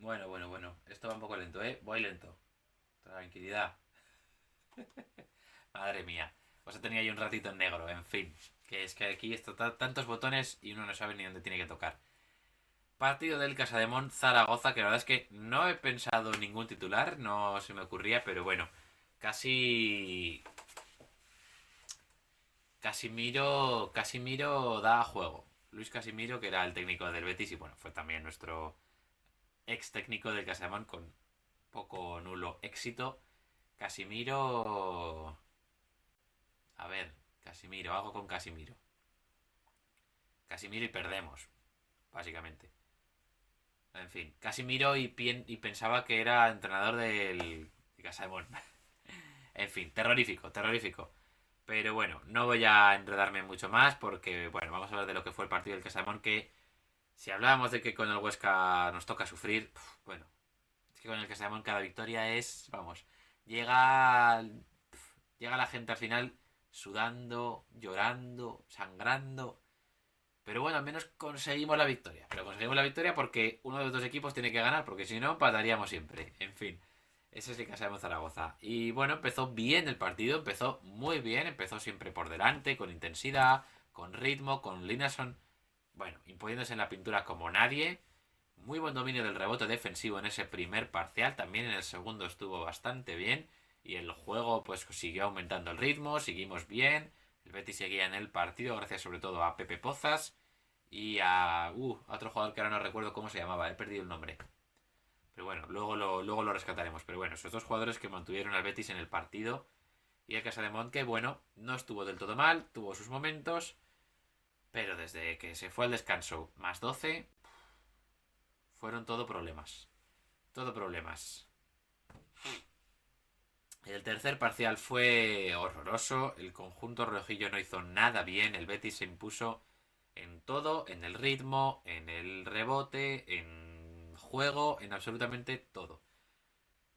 Bueno, esto va un poco lento, ¿eh? Voy lento. Tranquilidad. Madre mía. Os he tenido ahí un ratito en negro, en fin. Que es que aquí esto tantos botones y uno no sabe ni dónde tiene que tocar. Partido del Casademón Zaragoza, que la verdad es que no he pensado ningún titular, no se me ocurría, pero bueno, casi Casimiro da juego. Luis Casimiro, que era el técnico del Betis y bueno, fue también nuestro ex técnico del Casademón con poco nulo éxito. Casimiro. A ver, Casimiro, hago con Casimiro. Casimiro y perdemos, básicamente. En fin, Casimiro y pensaba que era entrenador de Casademón. En fin, terrorífico, terrorífico. Pero bueno, no voy a enredarme mucho más porque, bueno, vamos a hablar de lo que fue el partido del Casademón, que si hablábamos de que con el Huesca nos toca sufrir, bueno, es que con el Casademón cada victoria es, vamos, llega, llega la gente al final sudando, llorando, sangrando, Pero bueno, al menos conseguimos la victoria. Pero conseguimos la victoria porque uno de los dos equipos tiene que ganar, porque si no, empataríamos siempre. En fin, ese es el Casa de Zaragoza. Y bueno, empezó bien el partido, empezó muy bien, empezó siempre por delante, con intensidad, con ritmo, con Linearson, bueno, imponiéndose en la pintura como nadie. Muy buen dominio del rebote defensivo en ese primer parcial, también en el segundo estuvo bastante bien. Y el juego pues siguió aumentando el ritmo, seguimos bien. El Betis seguía en el partido gracias sobre todo a Pepe Pozas y a otro jugador que ahora no recuerdo cómo se llamaba, he perdido el nombre. Pero bueno, luego lo rescataremos. Pero bueno, esos dos jugadores que mantuvieron al Betis en el partido. Y el Casademont que, bueno, no estuvo del todo mal, tuvo sus momentos. Pero desde que se fue al descanso más 12 fueron todo problemas. Todo problemas. El tercer parcial fue horroroso. El conjunto rojillo no hizo nada bien. El Betis se impuso en todo, en el ritmo, en el rebote, en juego, en absolutamente todo.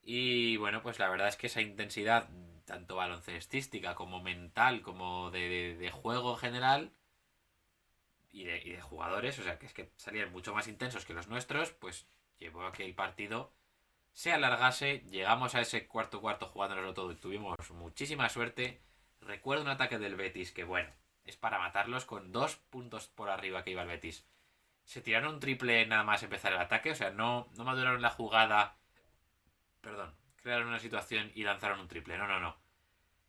Y bueno, pues la verdad es que esa intensidad, tanto baloncestística como mental, como de juego general y de jugadores, o sea, que es que salían mucho más intensos que los nuestros, pues llevó a que el partido se alargase. Llegamos a ese cuarto jugándonoslo todo y tuvimos muchísima suerte. Recuerdo un ataque del Betis que, bueno, es para matarlos con 2 puntos por arriba que iba el Betis. Se tiraron un triple nada más empezar el ataque, o sea, no maduraron la jugada. Perdón, crearon una situación y lanzaron un triple. No.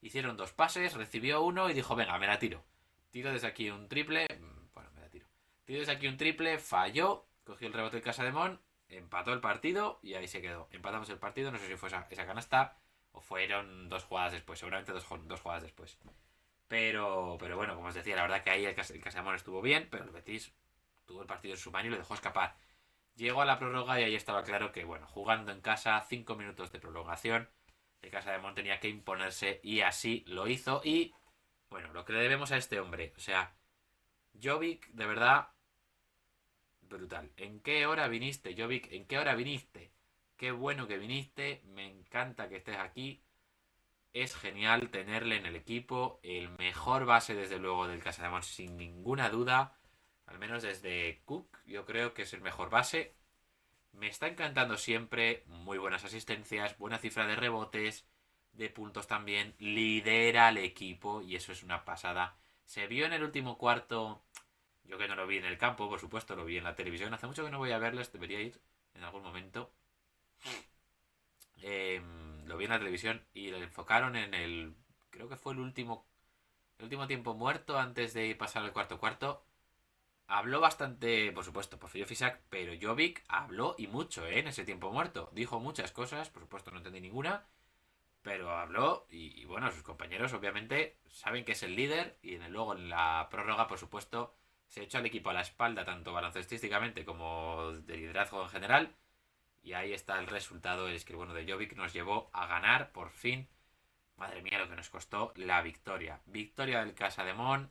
Hicieron 2 pases, recibió uno y dijo, venga, me la tiro. Tiro desde aquí un triple. Bueno, me la tiro. Tiro desde aquí un triple, falló, cogió el rebote de Casademont, empató el partido y ahí se quedó. Empatamos el partido, no sé si fue esa canasta o fueron 2 jugadas después, seguramente dos jugadas después. Pero bueno, como os decía, la verdad que ahí el Casademont estuvo bien, pero el Betis tuvo el partido en su mano y lo dejó escapar. Llegó a la prórroga y ahí estaba claro que, bueno, jugando en casa, 5 minutos de prolongación, el Casademont tenía que imponerse y así lo hizo. Y, bueno, lo que le debemos a este hombre, o sea, Jovic, de verdad, brutal. ¿En qué hora viniste, Jovic? ¿En qué hora viniste? Qué bueno que viniste, me encanta que estés aquí. Es genial tenerle en el equipo, el mejor base desde luego del Casademont sin ninguna duda, al menos desde Cook, yo creo que es el mejor base. Me está encantando siempre, muy buenas asistencias, buena cifra de rebotes, de puntos también, lidera al equipo y eso es una pasada. Se vio en el último cuarto, yo que no lo vi en el campo, por supuesto, lo vi en la televisión, hace mucho que no voy a verles, debería ir en algún momento. Lo vi en la televisión y lo enfocaron en creo que fue el último tiempo muerto antes de pasar al cuarto cuarto. Habló bastante, por supuesto, Porfirio Fisac, pero Jovic habló y mucho, en ese tiempo muerto. Dijo muchas cosas, por supuesto no entendí ninguna, pero habló y bueno, sus compañeros obviamente saben que es el líder y luego en la prórroga, por supuesto, se echó al equipo a la espalda, tanto baloncestísticamente como de liderazgo en general. Y ahí está el resultado, es que el bueno de Jovic nos llevó a ganar por fin. Madre mía, lo que nos costó la victoria. Victoria del Casademont,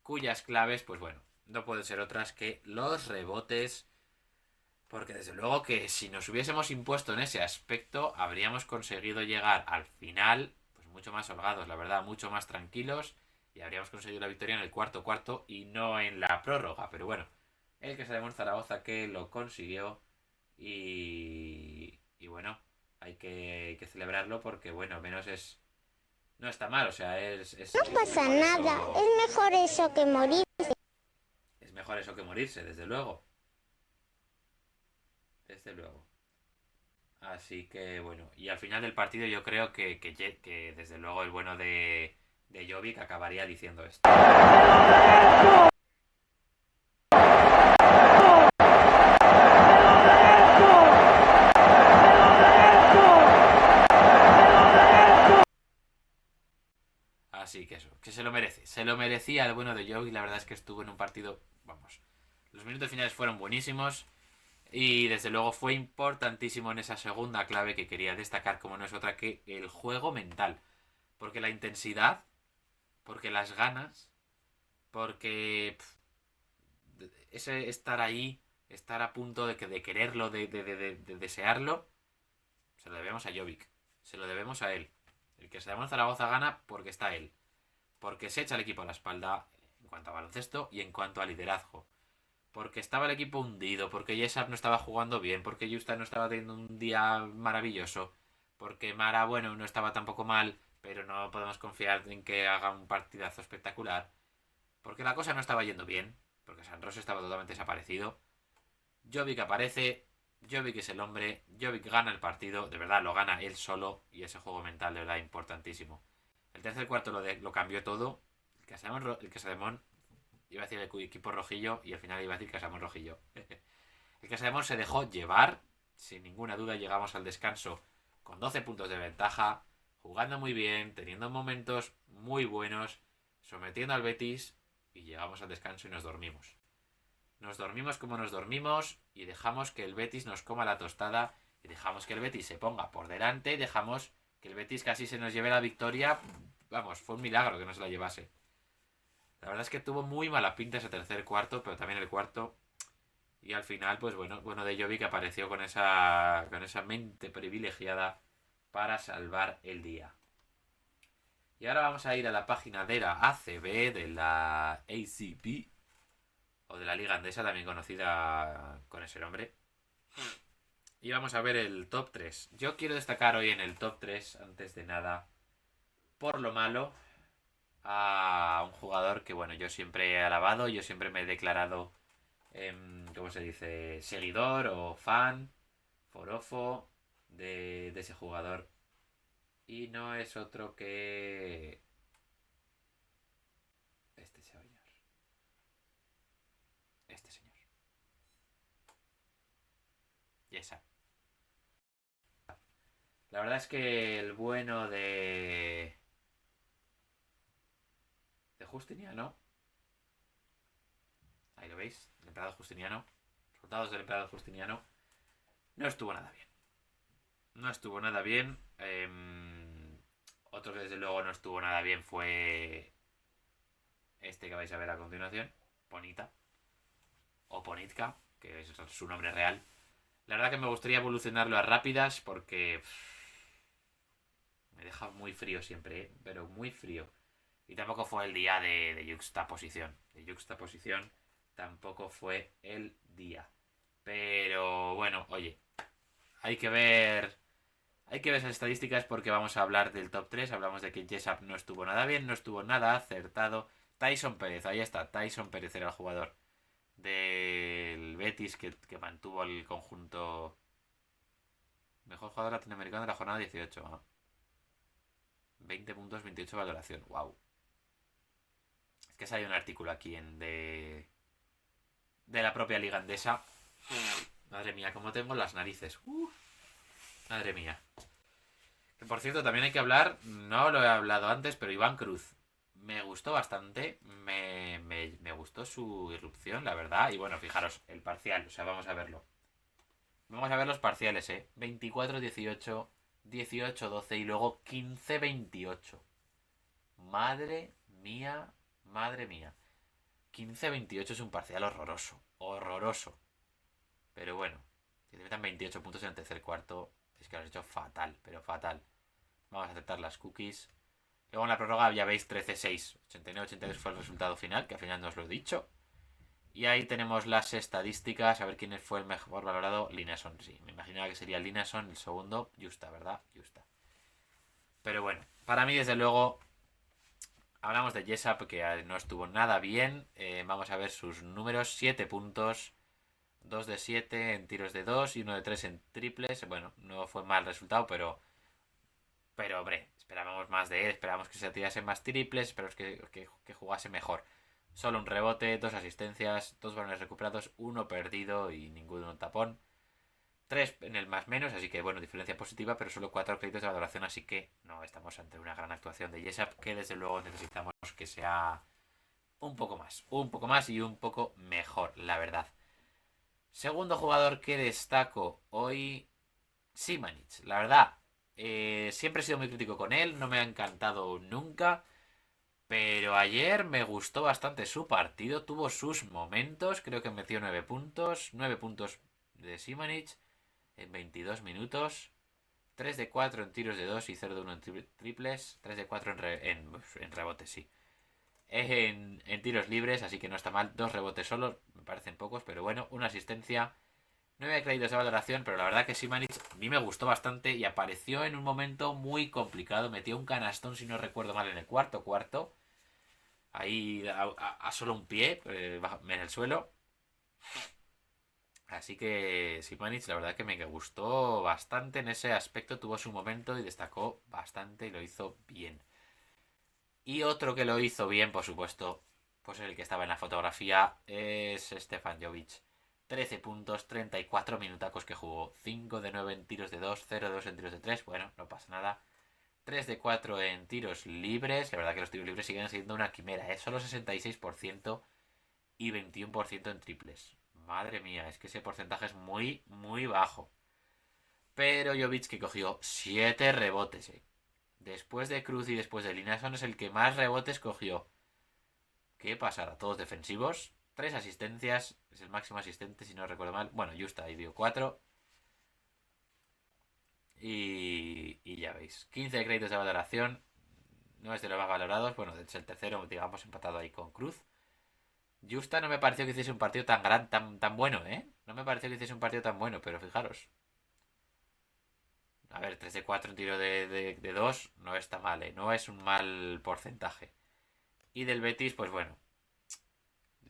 cuyas claves, pues bueno, no pueden ser otras que los rebotes, porque desde luego que si nos hubiésemos impuesto en ese aspecto, habríamos conseguido llegar al final, pues mucho más holgados, la verdad, mucho más tranquilos, y habríamos conseguido la victoria en el cuarto cuarto y no en la prórroga. Pero bueno, el que se demuestra Zaragoza que lo consiguió y bueno, hay que celebrarlo porque bueno, menos no está mal, o sea, No pasa nada, es mejor eso que morir. es mejor eso que morirse, desde luego. Desde luego. Así que bueno, y al final del partido yo creo que desde luego el bueno de Jovic acabaría diciendo esto. Así que eso, que se lo merece. Se lo merecía el bueno de Jovic, la verdad es que estuvo en un partido, vamos, los minutos finales fueron buenísimos. Y desde luego fue importantísimo en esa segunda clave que quería destacar, como no es otra que el juego mental. Porque la intensidad, porque las ganas, porque ese estar ahí, estar a punto de quererlo, de desearlo, se lo debemos a Jovic. Se lo debemos a él. El que se llama Zaragoza gana porque está él. Porque se echa el equipo a la espalda. cuanto a baloncesto y en cuanto a liderazgo. Porque estaba el equipo hundido, porque Jessup no estaba jugando bien, porque Justa no estaba teniendo un día maravilloso, porque Mara, bueno, no estaba tampoco mal, pero no podemos confiar en que haga un partidazo espectacular. Porque la cosa no estaba yendo bien, porque San Rosa estaba totalmente desaparecido. Jovic aparece, Jovic es el hombre, Jovic gana el partido, de verdad lo gana él solo y ese juego mental de verdad importantísimo. El tercer cuarto lo cambió todo. El Casademón iba a decir el equipo rojillo y al final iba a decir Casademón rojillo. El Casademón se dejó llevar, sin ninguna duda llegamos al descanso con 12 puntos de ventaja, jugando muy bien, teniendo momentos muy buenos, sometiendo al Betis y llegamos al descanso y nos dormimos. Nos dormimos como nos dormimos y dejamos que el Betis nos coma la tostada y dejamos que el Betis se ponga por delante y dejamos que el Betis casi se nos lleve la victoria. Vamos, fue un milagro que no se la llevase. La verdad es que tuvo muy mala pinta ese tercer cuarto, pero también el cuarto. Y al final, pues bueno de Jovic apareció con esa mente privilegiada para salvar el día. Y ahora vamos a ir a la página de la ACB, de la ACB, o de la Liga Andesa, también conocida con ese nombre. Y vamos a ver el top 3. Yo quiero destacar hoy en el top 3, antes de nada, por lo malo, a un jugador que, bueno, yo siempre he alabado, yo siempre me he declarado, ¿cómo se dice? Seguidor o fan, forofo de ese jugador. Y no es otro que este señor. Este señor. Jessup. La verdad es que el bueno de Justiniano, ahí lo veis, el emperador Justiniano, resultados del emperador Justiniano, no estuvo nada bien. No estuvo nada bien. Otro que desde luego no estuvo nada bien fue este que vais a ver a continuación, Ponita, o Ponitka, que es su nombre real. La verdad que me gustaría evolucionarlo a rápidas porque me deja muy frío siempre, pero muy frío. Y tampoco fue el día de juxtaposición. De juxtaposición tampoco fue el día. Pero bueno, oye, hay que ver. Hay que ver esas estadísticas porque vamos a hablar del top 3. Hablamos de que Jessup no estuvo nada bien, no estuvo nada acertado. Tyson Pérez, ahí está. Tyson Pérez era el jugador del Betis que mantuvo el conjunto. Mejor jugador latinoamericano de la jornada 18. ¿No? 20 puntos, 28 valoración. Wow. Es que salió un artículo aquí de la propia Liga Andesa. Madre mía, cómo tengo las narices. Madre mía. Que por cierto, también hay que hablar, no lo he hablado antes, pero Iván Cruz. Me gustó bastante, me gustó su irrupción, la verdad. Y bueno, fijaros, el parcial, o sea, vamos a verlo. Vamos a ver los parciales, 24-18, 18-12 y luego 15-28. Madre mía, madre mía. 15-28 es un parcial horroroso, horroroso. Pero bueno, si te metan 28 puntos en el tercer cuarto, es que lo has hecho fatal, pero fatal. Vamos a aceptar las cookies. Luego en la prórroga ya veis 13-6. 89-82 fue el resultado final, que al final no os lo he dicho. Y ahí tenemos las estadísticas. A ver quién fue el mejor valorado. Lineason, sí. Me imaginaba que sería Lineason el segundo. Justa, ¿verdad? Justa. Pero bueno, para mí desde luego... Hablamos de Jessup, que no estuvo nada bien. Vamos a ver sus números. 7 puntos. 2 de 7 en tiros de 2 y 1 de 3 en triples. Bueno, no fue mal resultado, pero hombre, esperábamos más de él. Esperábamos que se tirase más triples. Esperábamos que jugase mejor. Solo un rebote, 2 asistencias, 2 balones recuperados, 1 perdido y ninguno tapón. 3 en el más menos, así que bueno, diferencia positiva, pero solo 4 créditos de valoración, así que no estamos ante una gran actuación de Jessup, que desde luego necesitamos que sea un poco más y un poco mejor, la verdad. Segundo jugador que destaco hoy, Simanic. La verdad, siempre he sido muy crítico con él, no me ha encantado nunca, pero ayer me gustó bastante su partido, tuvo sus momentos, creo que metió 9 puntos, 9 puntos de Simanic en 22 minutos, 3 de 4 en tiros de 2 y 0 de 1 en triples, 3 de 4 en rebotes, sí. en tiros libres, así que no está mal. 2 rebotes solos, me parecen pocos, pero bueno, una asistencia. 9 créditos de valoración, pero la verdad que Simanic a mí me gustó bastante y apareció en un momento muy complicado. Metió un canastón, si no recuerdo mal, en el cuarto cuarto. Ahí a solo un pie en el suelo. Así que Simanic la verdad que me gustó bastante en ese aspecto. Tuvo su momento y destacó bastante y lo hizo bien. Y otro que lo hizo bien, por supuesto, pues el que estaba en la fotografía es Stefan Jovic. 13 puntos, 34 minutacos que jugó. 5 de 9 en tiros de 2, 0 de 2 en tiros de 3. Bueno, no pasa nada. 3 de 4 en tiros libres. La verdad que los tiros libres siguen siendo una quimera, ¿eh? Solo 66% y 21% en triples. Madre mía, es que ese porcentaje es muy, muy bajo. Pero Jovic que cogió 7 rebotes, ¿eh? Después de Cruz y después de Linason es el que más rebotes cogió. ¿Qué pasará? Todos defensivos. 3 asistencias. Es el máximo asistente, si no recuerdo mal. Bueno, Justa ahí dio 4. Y ya veis. 15 de créditos de valoración. No es de los más valorados. Bueno, es el tercero, digamos, empatado ahí con Cruz. Justa no me pareció que hiciese un partido tan bueno, ¿eh? No me pareció que hiciese un partido tan bueno, pero fijaros. A ver, 3 de 4 en tiro de 2 no está mal, ¿eh? No es un mal porcentaje. Y del Betis, pues bueno.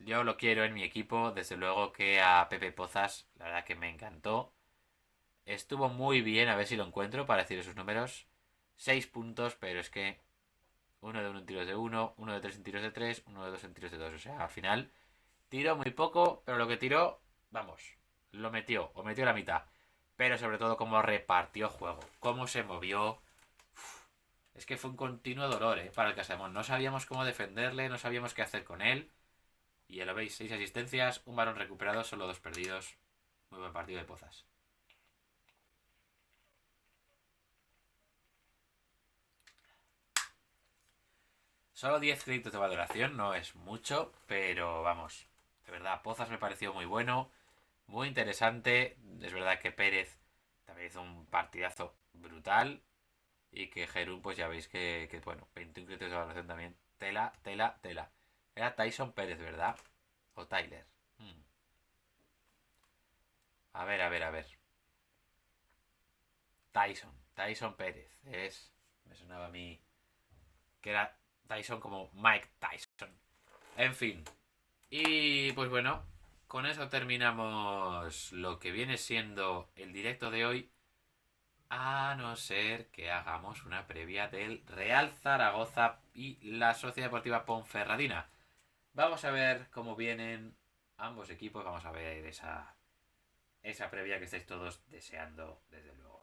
Yo lo quiero en mi equipo. Desde luego que a Pepe Pozas, la verdad que me encantó. Estuvo muy bien, a ver si lo encuentro para decir esos números. 6 puntos, pero es que uno de 1 en tiros de 1, uno de 3 en tiros de 3, uno de 2 en tiros de 2. O sea, al final tiró muy poco, pero lo que tiró, vamos, lo metió, o metió la mitad. Pero sobre todo cómo repartió juego, cómo se movió. Es que fue un continuo dolor, para el Casamón. No sabíamos cómo defenderle, no sabíamos qué hacer con él. Y ya lo veis, 6 asistencias, un balón recuperado, solo 2 perdidos. Muy buen partido de Pozas. Solo 10 créditos de valoración, no es mucho, pero vamos, de verdad, Pozas me pareció muy bueno, muy interesante. Es verdad que Pérez también hizo un partidazo brutal y que Jerún, pues ya veis que bueno, 21 créditos de valoración también. Tela, tela, tela. Era Tyson Pérez, ¿verdad? O Tyler. A ver, a ver, a ver. Tyson Pérez. Me sonaba a mí que era Tyson como Mike Tyson. En fin. Y pues bueno, con eso terminamos lo que viene siendo el directo de hoy. A no ser que hagamos una previa del Real Zaragoza y la Sociedad Deportiva Ponferradina. Vamos a ver cómo vienen ambos equipos. Vamos a ver esa previa que estáis todos deseando, desde luego.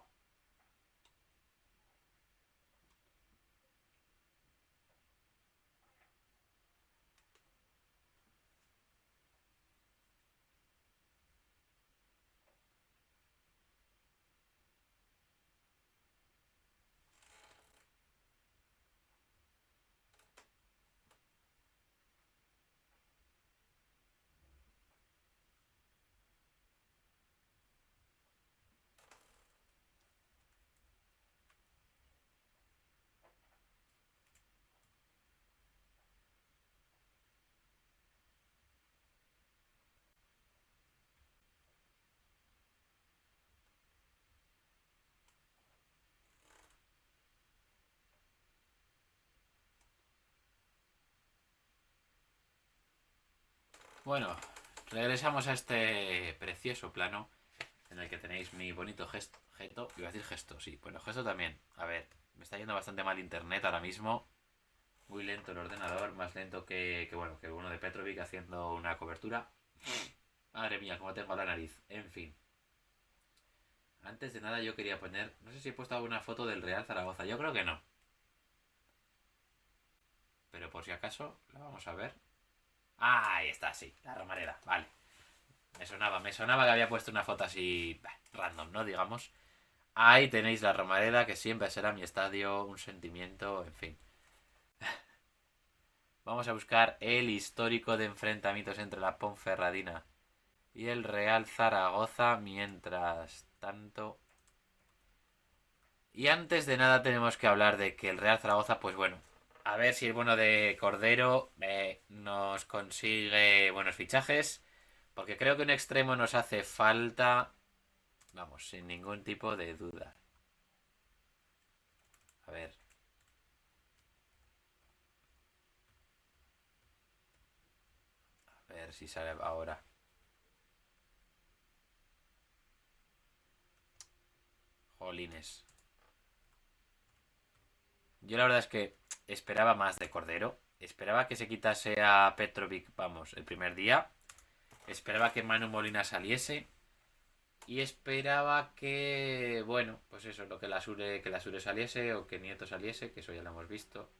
Bueno, regresamos a este precioso plano en el que tenéis mi bonito gesto. Iba a decir gesto, sí. Bueno, gesto también. A ver, me está yendo bastante mal internet ahora mismo. Muy lento el ordenador, más lento bueno, que uno de Petrovic haciendo una cobertura. Madre mía, cómo tengo la nariz. En fin. Antes de nada yo quería poner... No sé si he puesto alguna foto del Real Zaragoza. Yo creo que no. Pero por si acaso, la vamos a ver. Ah, ahí está, sí. La Romareda. Vale. Me sonaba que había puesto una foto así... random, ¿no? Digamos. Ahí tenéis la Romareda, que siempre será mi estadio. Un sentimiento, en fin. Vamos a buscar el histórico de enfrentamientos entre la Ponferradina y el Real Zaragoza. Mientras tanto... Y antes de nada tenemos que hablar de que el Real Zaragoza, pues bueno, A ver si el bueno de Cordero nos consigue buenos fichajes. Porque creo que un extremo nos hace falta. Vamos, sin ningún tipo de duda. A ver. A ver si sale ahora. Jolines. Yo la verdad es que esperaba más de Cordero. Esperaba que se quitase a Petrovic, vamos, el primer día. Esperaba que Manu Molina saliese. Y esperaba que, bueno, pues eso, lo que la Sure saliese o que Nieto saliese, que eso ya lo hemos visto,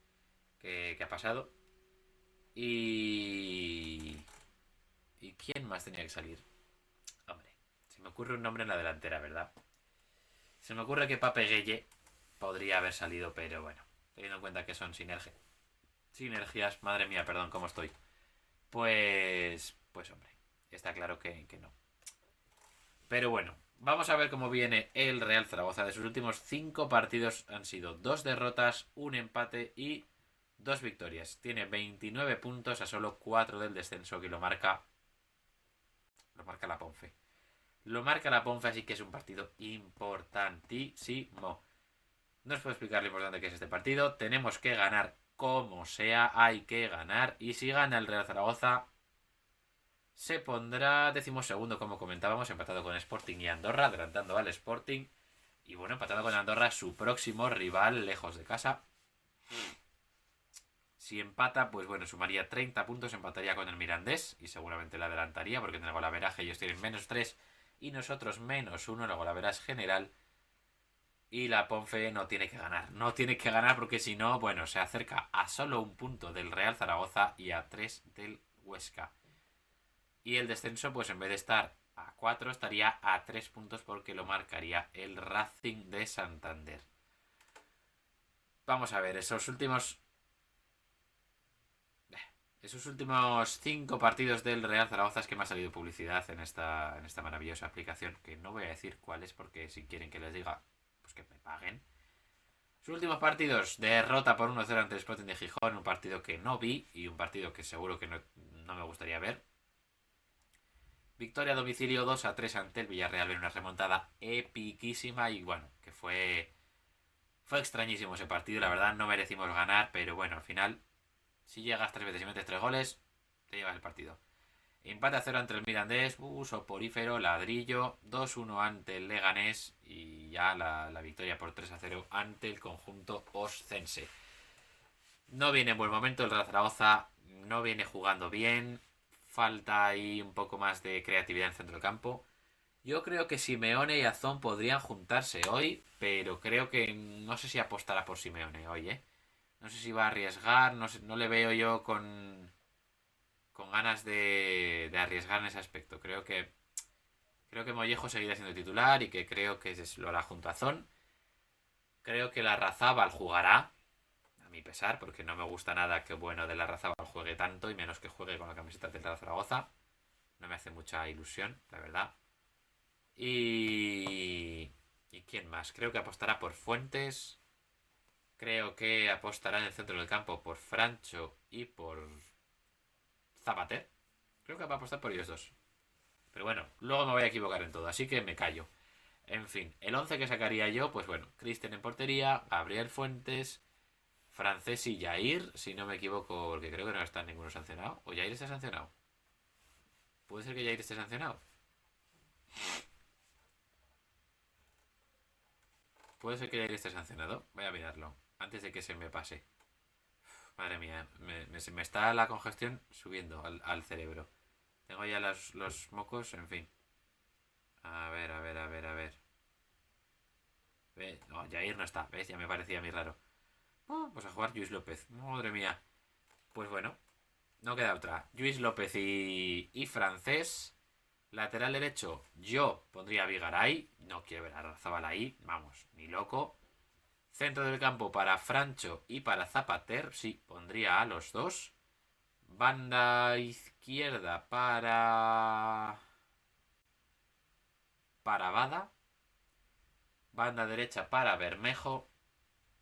que ha pasado. Y... ¿Y quién más tenía que salir? Hombre, se me ocurre un nombre en la delantera, ¿verdad? Se me ocurre que Pape Gueye podría haber salido, pero bueno, teniendo en cuenta que son sinergias, madre mía, perdón, ¿cómo estoy? Pues hombre, está claro que no. Pero bueno, vamos a ver cómo viene el Real Zaragoza. De sus últimos 5 partidos han sido 2 derrotas, un empate y 2 victorias. Tiene 29 puntos a solo 4 del descenso que lo marca la Ponfe. Lo marca la Ponfe, así que es un partido importantísimo. No os puedo explicar lo importante que es este partido. Tenemos que ganar como sea, hay que ganar. Y si gana el Real Zaragoza, se pondrá 12º, como comentábamos, empatado con Sporting y Andorra, adelantando al Sporting. Y bueno, empatado con Andorra, su próximo rival, lejos de casa. Si empata, pues bueno, sumaría 30 puntos, empataría con el Mirandés y seguramente le adelantaría porque en el golaveraje ellos tienen -3 y nosotros -1 en el golaveraje general. Y la Ponfe no tiene que ganar. No tiene que ganar porque si no, bueno, se acerca a solo un punto del Real Zaragoza y a 3 del Huesca. Y el descenso, pues en vez de estar a 4, estaría a 3 puntos porque lo marcaría el Racing de Santander. Vamos a ver, esos últimos 5 partidos del Real Zaragoza es que me ha salido publicidad en esta maravillosa aplicación, que no voy a decir cuál es porque si quieren que les diga, pues que me paguen. Sus últimos partidos, derrota por 1-0 ante el Sporting de Gijón, un partido que no vi y un partido que seguro que no me gustaría ver. Victoria a domicilio 2-3 ante el Villarreal en una remontada epiquísima y bueno, que fue extrañísimo ese partido, la verdad no merecimos ganar, pero bueno, al final, si llegas 3 veces y metes 3 goles, te llevas el partido. Empate a 0 ante el Mirandés, soporífero, ladrillo, 2-1 ante el Leganés y ya la victoria por 3-0 ante el conjunto oscense. No viene en buen momento el Real Zaragoza, no viene jugando bien, falta ahí un poco más de creatividad en el centro del campo. Yo creo que Simeone y Azón podrían juntarse hoy, pero creo que no sé si apostará por Simeone hoy, ¿eh? No sé si va a arriesgar, no le veo yo con ganas de arriesgar en ese aspecto. Creo que Mollejo seguirá siendo titular y que creo que lo hará junto a Azón. Creo que la Larrazábal jugará, a mi pesar, porque no me gusta nada que bueno de la Larrazábal juegue tanto y menos que juegue con la camiseta del Real Zaragoza. No me hace mucha ilusión, la verdad. ¿Y quién más? Creo que apostará por Fuentes. Creo que apostará en el centro del campo por Francho y por Zapater. Creo que va a apostar por ellos dos. Pero bueno, luego me voy a equivocar en todo, así que me callo. En fin, el 11 que sacaría yo, pues bueno, Cristian en portería, Gabriel Fuentes, Francés y Jair, si no me equivoco, porque creo que no está ninguno sancionado. ¿O Jair está sancionado? ¿Puede ser que Jair esté sancionado? ¿Puede ser que Jair esté sancionado? Voy a mirarlo, antes de que se me pase. Madre mía, se me está la congestión subiendo al cerebro. Tengo ya los mocos, en fin. A ver, a ver, a ver, a ver. No, Jair no está, ¿ves? Ya me parecía a mí raro. Pues a jugar Luis López. Madre mía. Pues bueno, no queda otra. Luis López y Francés. Lateral derecho, yo pondría a Vigaray. No quiero ver a Razabal ahí. Vamos, ni loco. Centro del campo para Francho y para Zapater. Sí, pondría a los dos. Banda izquierda para Bada. Banda derecha para Bermejo.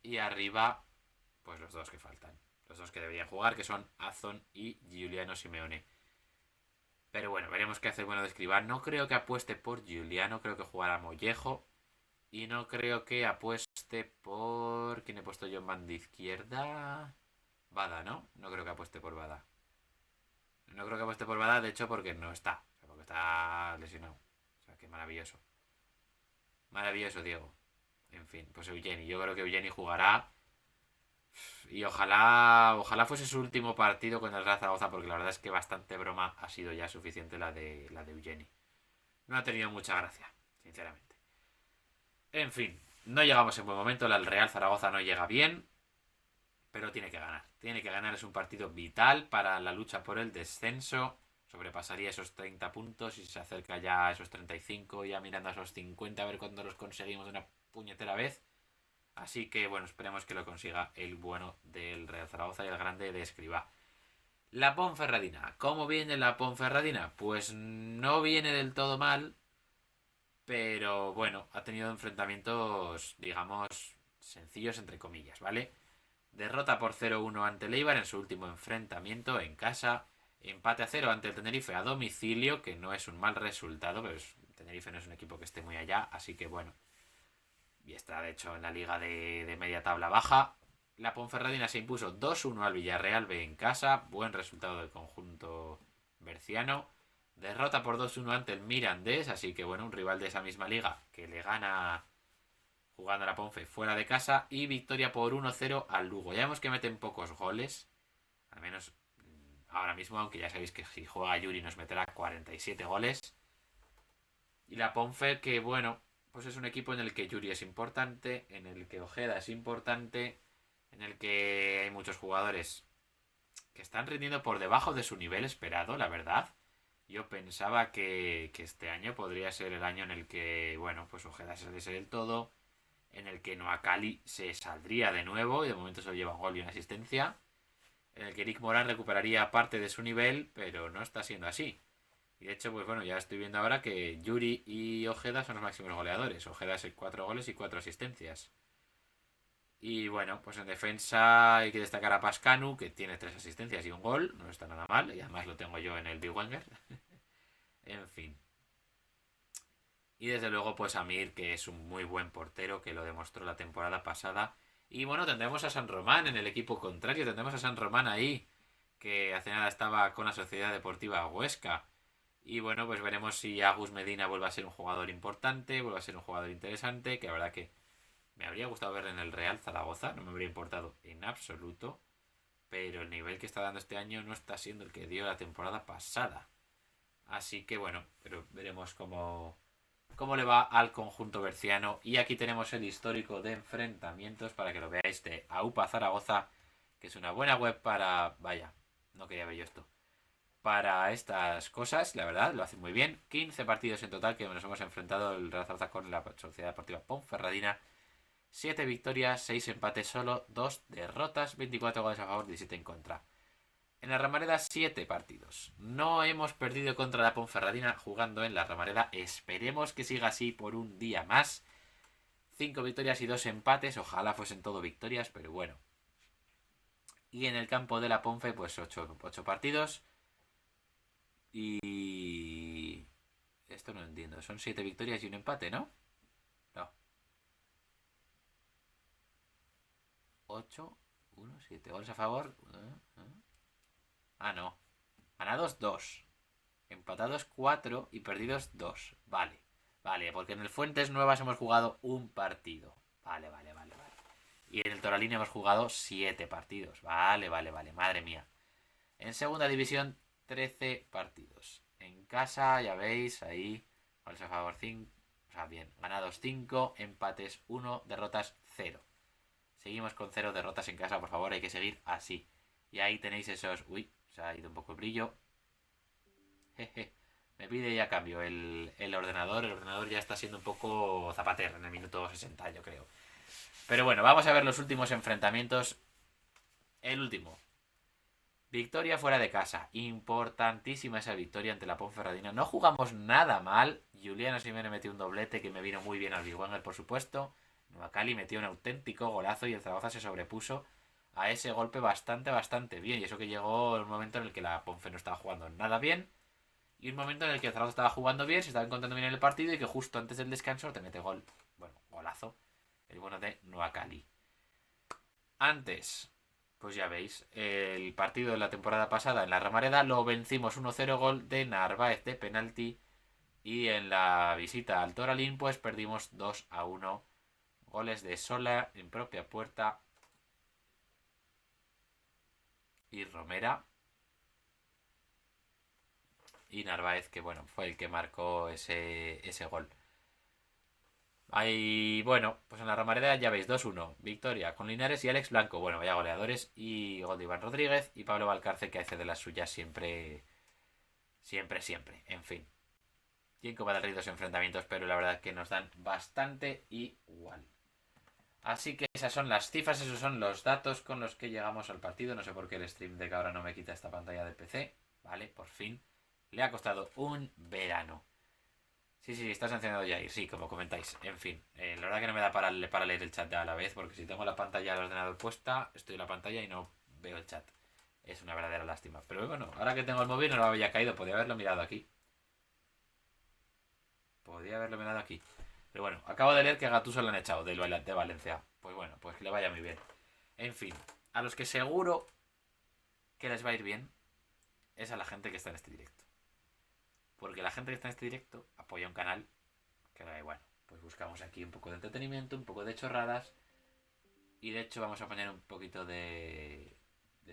Y arriba, pues los dos que faltan. los dos que deberían jugar, que son Azón y Giuliano Simeone. Pero bueno, veremos qué hace el bueno de Escribá. No creo que apueste por Giuliano, creo que jugará Mollejo. Y no creo que apueste por... ¿Quién he puesto yo en banda izquierda? Bada, ¿no? No creo que apueste por Bada. No creo que apueste por Bada, de hecho, porque no está. O sea, porque está lesionado. O sea, que maravilloso. Maravilloso, Diego. En fin, pues Eugeni. Yo creo que Eugeni jugará. Y ojalá fuese su último partido con el Real Zaragoza, porque la verdad es que bastante broma ha sido ya suficiente la de Eugeni. No ha tenido mucha gracia, sinceramente. En fin, no llegamos en buen momento. El Real Zaragoza no llega bien, pero tiene que ganar. Tiene que ganar, es un partido vital para la lucha por el descenso. Sobrepasaría esos 30 puntos y se acerca ya a esos 35, ya mirando a esos 50, a ver cuándo los conseguimos de una puñetera vez. Así que bueno, esperemos que lo consiga el bueno del Real Zaragoza y el grande de Escribá. La Ponferradina. ¿Cómo viene la Ponferradina? Pues no viene del todo mal, pero bueno, ha tenido enfrentamientos, digamos, sencillos entre comillas, ¿vale? Derrota por 0-1 ante el Eibar en su último enfrentamiento en casa. Empate a 0 ante el Tenerife a domicilio, que no es un mal resultado, pero Tenerife no es un equipo que esté muy allá, así que bueno. Y está de hecho en la liga de media tabla baja. La Ponferradina se impuso 2-1 al Villarreal B en casa. Buen resultado del conjunto berciano. Derrota por 2-1 ante el Mirandés, así que bueno, un rival de esa misma liga que le gana jugando a la Ponfe fuera de casa. Y victoria por 1-0 al Lugo. Ya vemos que meten pocos goles, al menos ahora mismo, aunque ya sabéis que si juega Yuri nos meterá 47 goles. Y la Ponfe que bueno, pues es un equipo en el que Yuri es importante, en el que Ojeda es importante, en el que hay muchos jugadores que están rindiendo por debajo de su nivel esperado, la verdad. Yo pensaba que este año podría ser el año en el que, bueno, pues Ojeda se saliese del todo, en el que Noakali se saldría de nuevo y de momento se lleva un gol y una asistencia, en el que Eric Morán recuperaría parte de su nivel, pero no está siendo así. Y de hecho, pues bueno, ya estoy viendo ahora que Yuri y Ojeda son los máximos goleadores. Ojeda es 4 goles y 4 asistencias. Y bueno, pues en defensa hay que destacar a Pascanu, que tiene 3 asistencias y un gol. No está nada mal. Y además lo tengo yo en el Big Wenger. En fin. Y desde luego, pues Amir, que es un muy buen portero, que lo demostró la temporada pasada. Y bueno, tendremos a San Román en el equipo contrario. Tendremos a San Román ahí, que hace nada estaba con la Sociedad Deportiva Huesca. Y bueno, pues veremos si Agus Medina vuelve a ser un jugador importante, vuelve a ser un jugador interesante, que la verdad que me habría gustado ver en el Real Zaragoza, no me habría importado en absoluto, pero el nivel que está dando este año no está siendo el que dio la temporada pasada. Así que bueno, pero veremos cómo le va al conjunto berciano. Y aquí tenemos el histórico de enfrentamientos para que lo veáis de AUPA Zaragoza, que es una buena web para... Vaya, no quería ver yo esto. Para estas cosas, la verdad, lo hacen muy bien. 15 partidos en total que nos hemos enfrentado el Real Zaragoza con la Sociedad Deportiva Ponferradina. 7 victorias, 6 empates solo, 2 derrotas, 24 goles a favor, 17 en contra. En la Romareda 7 partidos. No hemos perdido contra la Ponferradina jugando en la Romareda. Esperemos que siga así por un día más. 5 victorias y 2 empates. Ojalá fuesen todo victorias, pero bueno. Y en el campo de la Ponfe, pues 8 partidos. Y... Esto no entiendo. Son 7 victorias y un empate, ¿no? No. 8, 1, 7 goles a favor. Ah, no. Ganados 2. Empatados 4 y perdidos 2. Vale. Vale, porque en el Fuentes Nuevas hemos jugado un partido. Vale. Y en el Toralín hemos jugado 7 partidos. Vale. Madre mía. En segunda división 13 partidos. En casa, ya veis, ahí, goles a favor 5. O sea, bien, ganados 5, empates 1, derrotas 0. Seguimos con 0 derrotas en casa, por favor, hay que seguir así. Y ahí tenéis esos... Uy, se ha ido un poco el brillo. Jeje. Me pide ya cambio el ordenador. El ordenador ya está siendo un poco zapatero en el minuto 60, yo creo. Pero bueno, vamos a ver los últimos enfrentamientos. El último. Victoria fuera de casa. Importantísima esa victoria ante la Ponferradina. No jugamos nada mal. Giuliano Simeone metió un doblete que me vino muy bien al Big Wenger, por supuesto. Noakali metió un auténtico golazo y el Zaragoza se sobrepuso a ese golpe bastante bien. Y eso que llegó en un momento en el que la Ponfe no estaba jugando nada bien. Y un momento en el que el Zaragoza estaba jugando bien, se estaba encontrando bien en el partido y que justo antes del descanso te mete gol. Bueno, golazo. El bueno de Nuacali. Antes, pues ya veis, el partido de la temporada pasada en la Romareda lo vencimos 1-0, gol de Narváez de penalti. Y en la visita al Toralín pues perdimos 2-1. Goles de Sola en propia puerta y Romera. Y Narváez, que bueno, fue el que marcó ese gol. Ahí, bueno, pues en la Romareda ya veis 2-1. Victoria con Linares y Alex Blanco. Bueno, vaya goleadores. Y gol de Iván Rodríguez y Pablo Valcarce, que hace de las suyas siempre. Siempre. En fin. Bien como de los enfrentamientos, pero la verdad que nos dan bastante igual. Así que esas son las cifras, esos son los datos con los que llegamos al partido. No sé por qué el stream de ahora no me quita esta pantalla del PC. Vale, por fin. Le ha costado un verano. Sí, está sancionado Jair, sí, como comentáis. En fin, la verdad que no me da para leer el chat a la vez, porque si tengo la pantalla del ordenador puesta, estoy en la pantalla y no veo el chat. Es una verdadera lástima. Pero bueno, ahora que tengo el móvil no lo había caído, podría haberlo mirado aquí. Podría haberlo mirado aquí. Pero bueno, acabo de leer que a Gattuso lo han echado de Valencia. Pues bueno, pues que le vaya muy bien. En fin, a los que seguro que les va a ir bien es a la gente que está en este directo. Porque la gente que está en este directo apoya un canal que, bueno, pues buscamos aquí un poco de entretenimiento, un poco de chorradas. Y de hecho vamos a poner un poquito de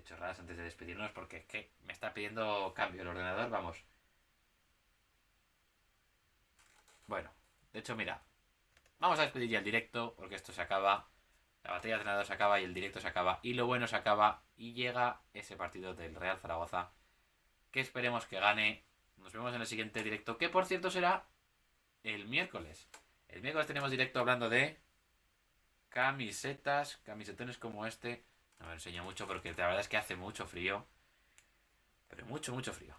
chorradas antes de despedirnos, porque es que me está pidiendo cambio el ordenador, vamos. Bueno, de hecho mira, vamos a despedir ya el directo, porque esto se acaba. La batalla de entrenador se acaba y el directo se acaba. Y lo bueno se acaba y llega ese partido del Real Zaragoza, que esperemos que gane. Nos vemos en el siguiente directo, que por cierto será el miércoles. El miércoles tenemos directo hablando de camisetas, camisetones como este. No me lo enseño mucho porque la verdad es que hace mucho frío. Pero mucho frío.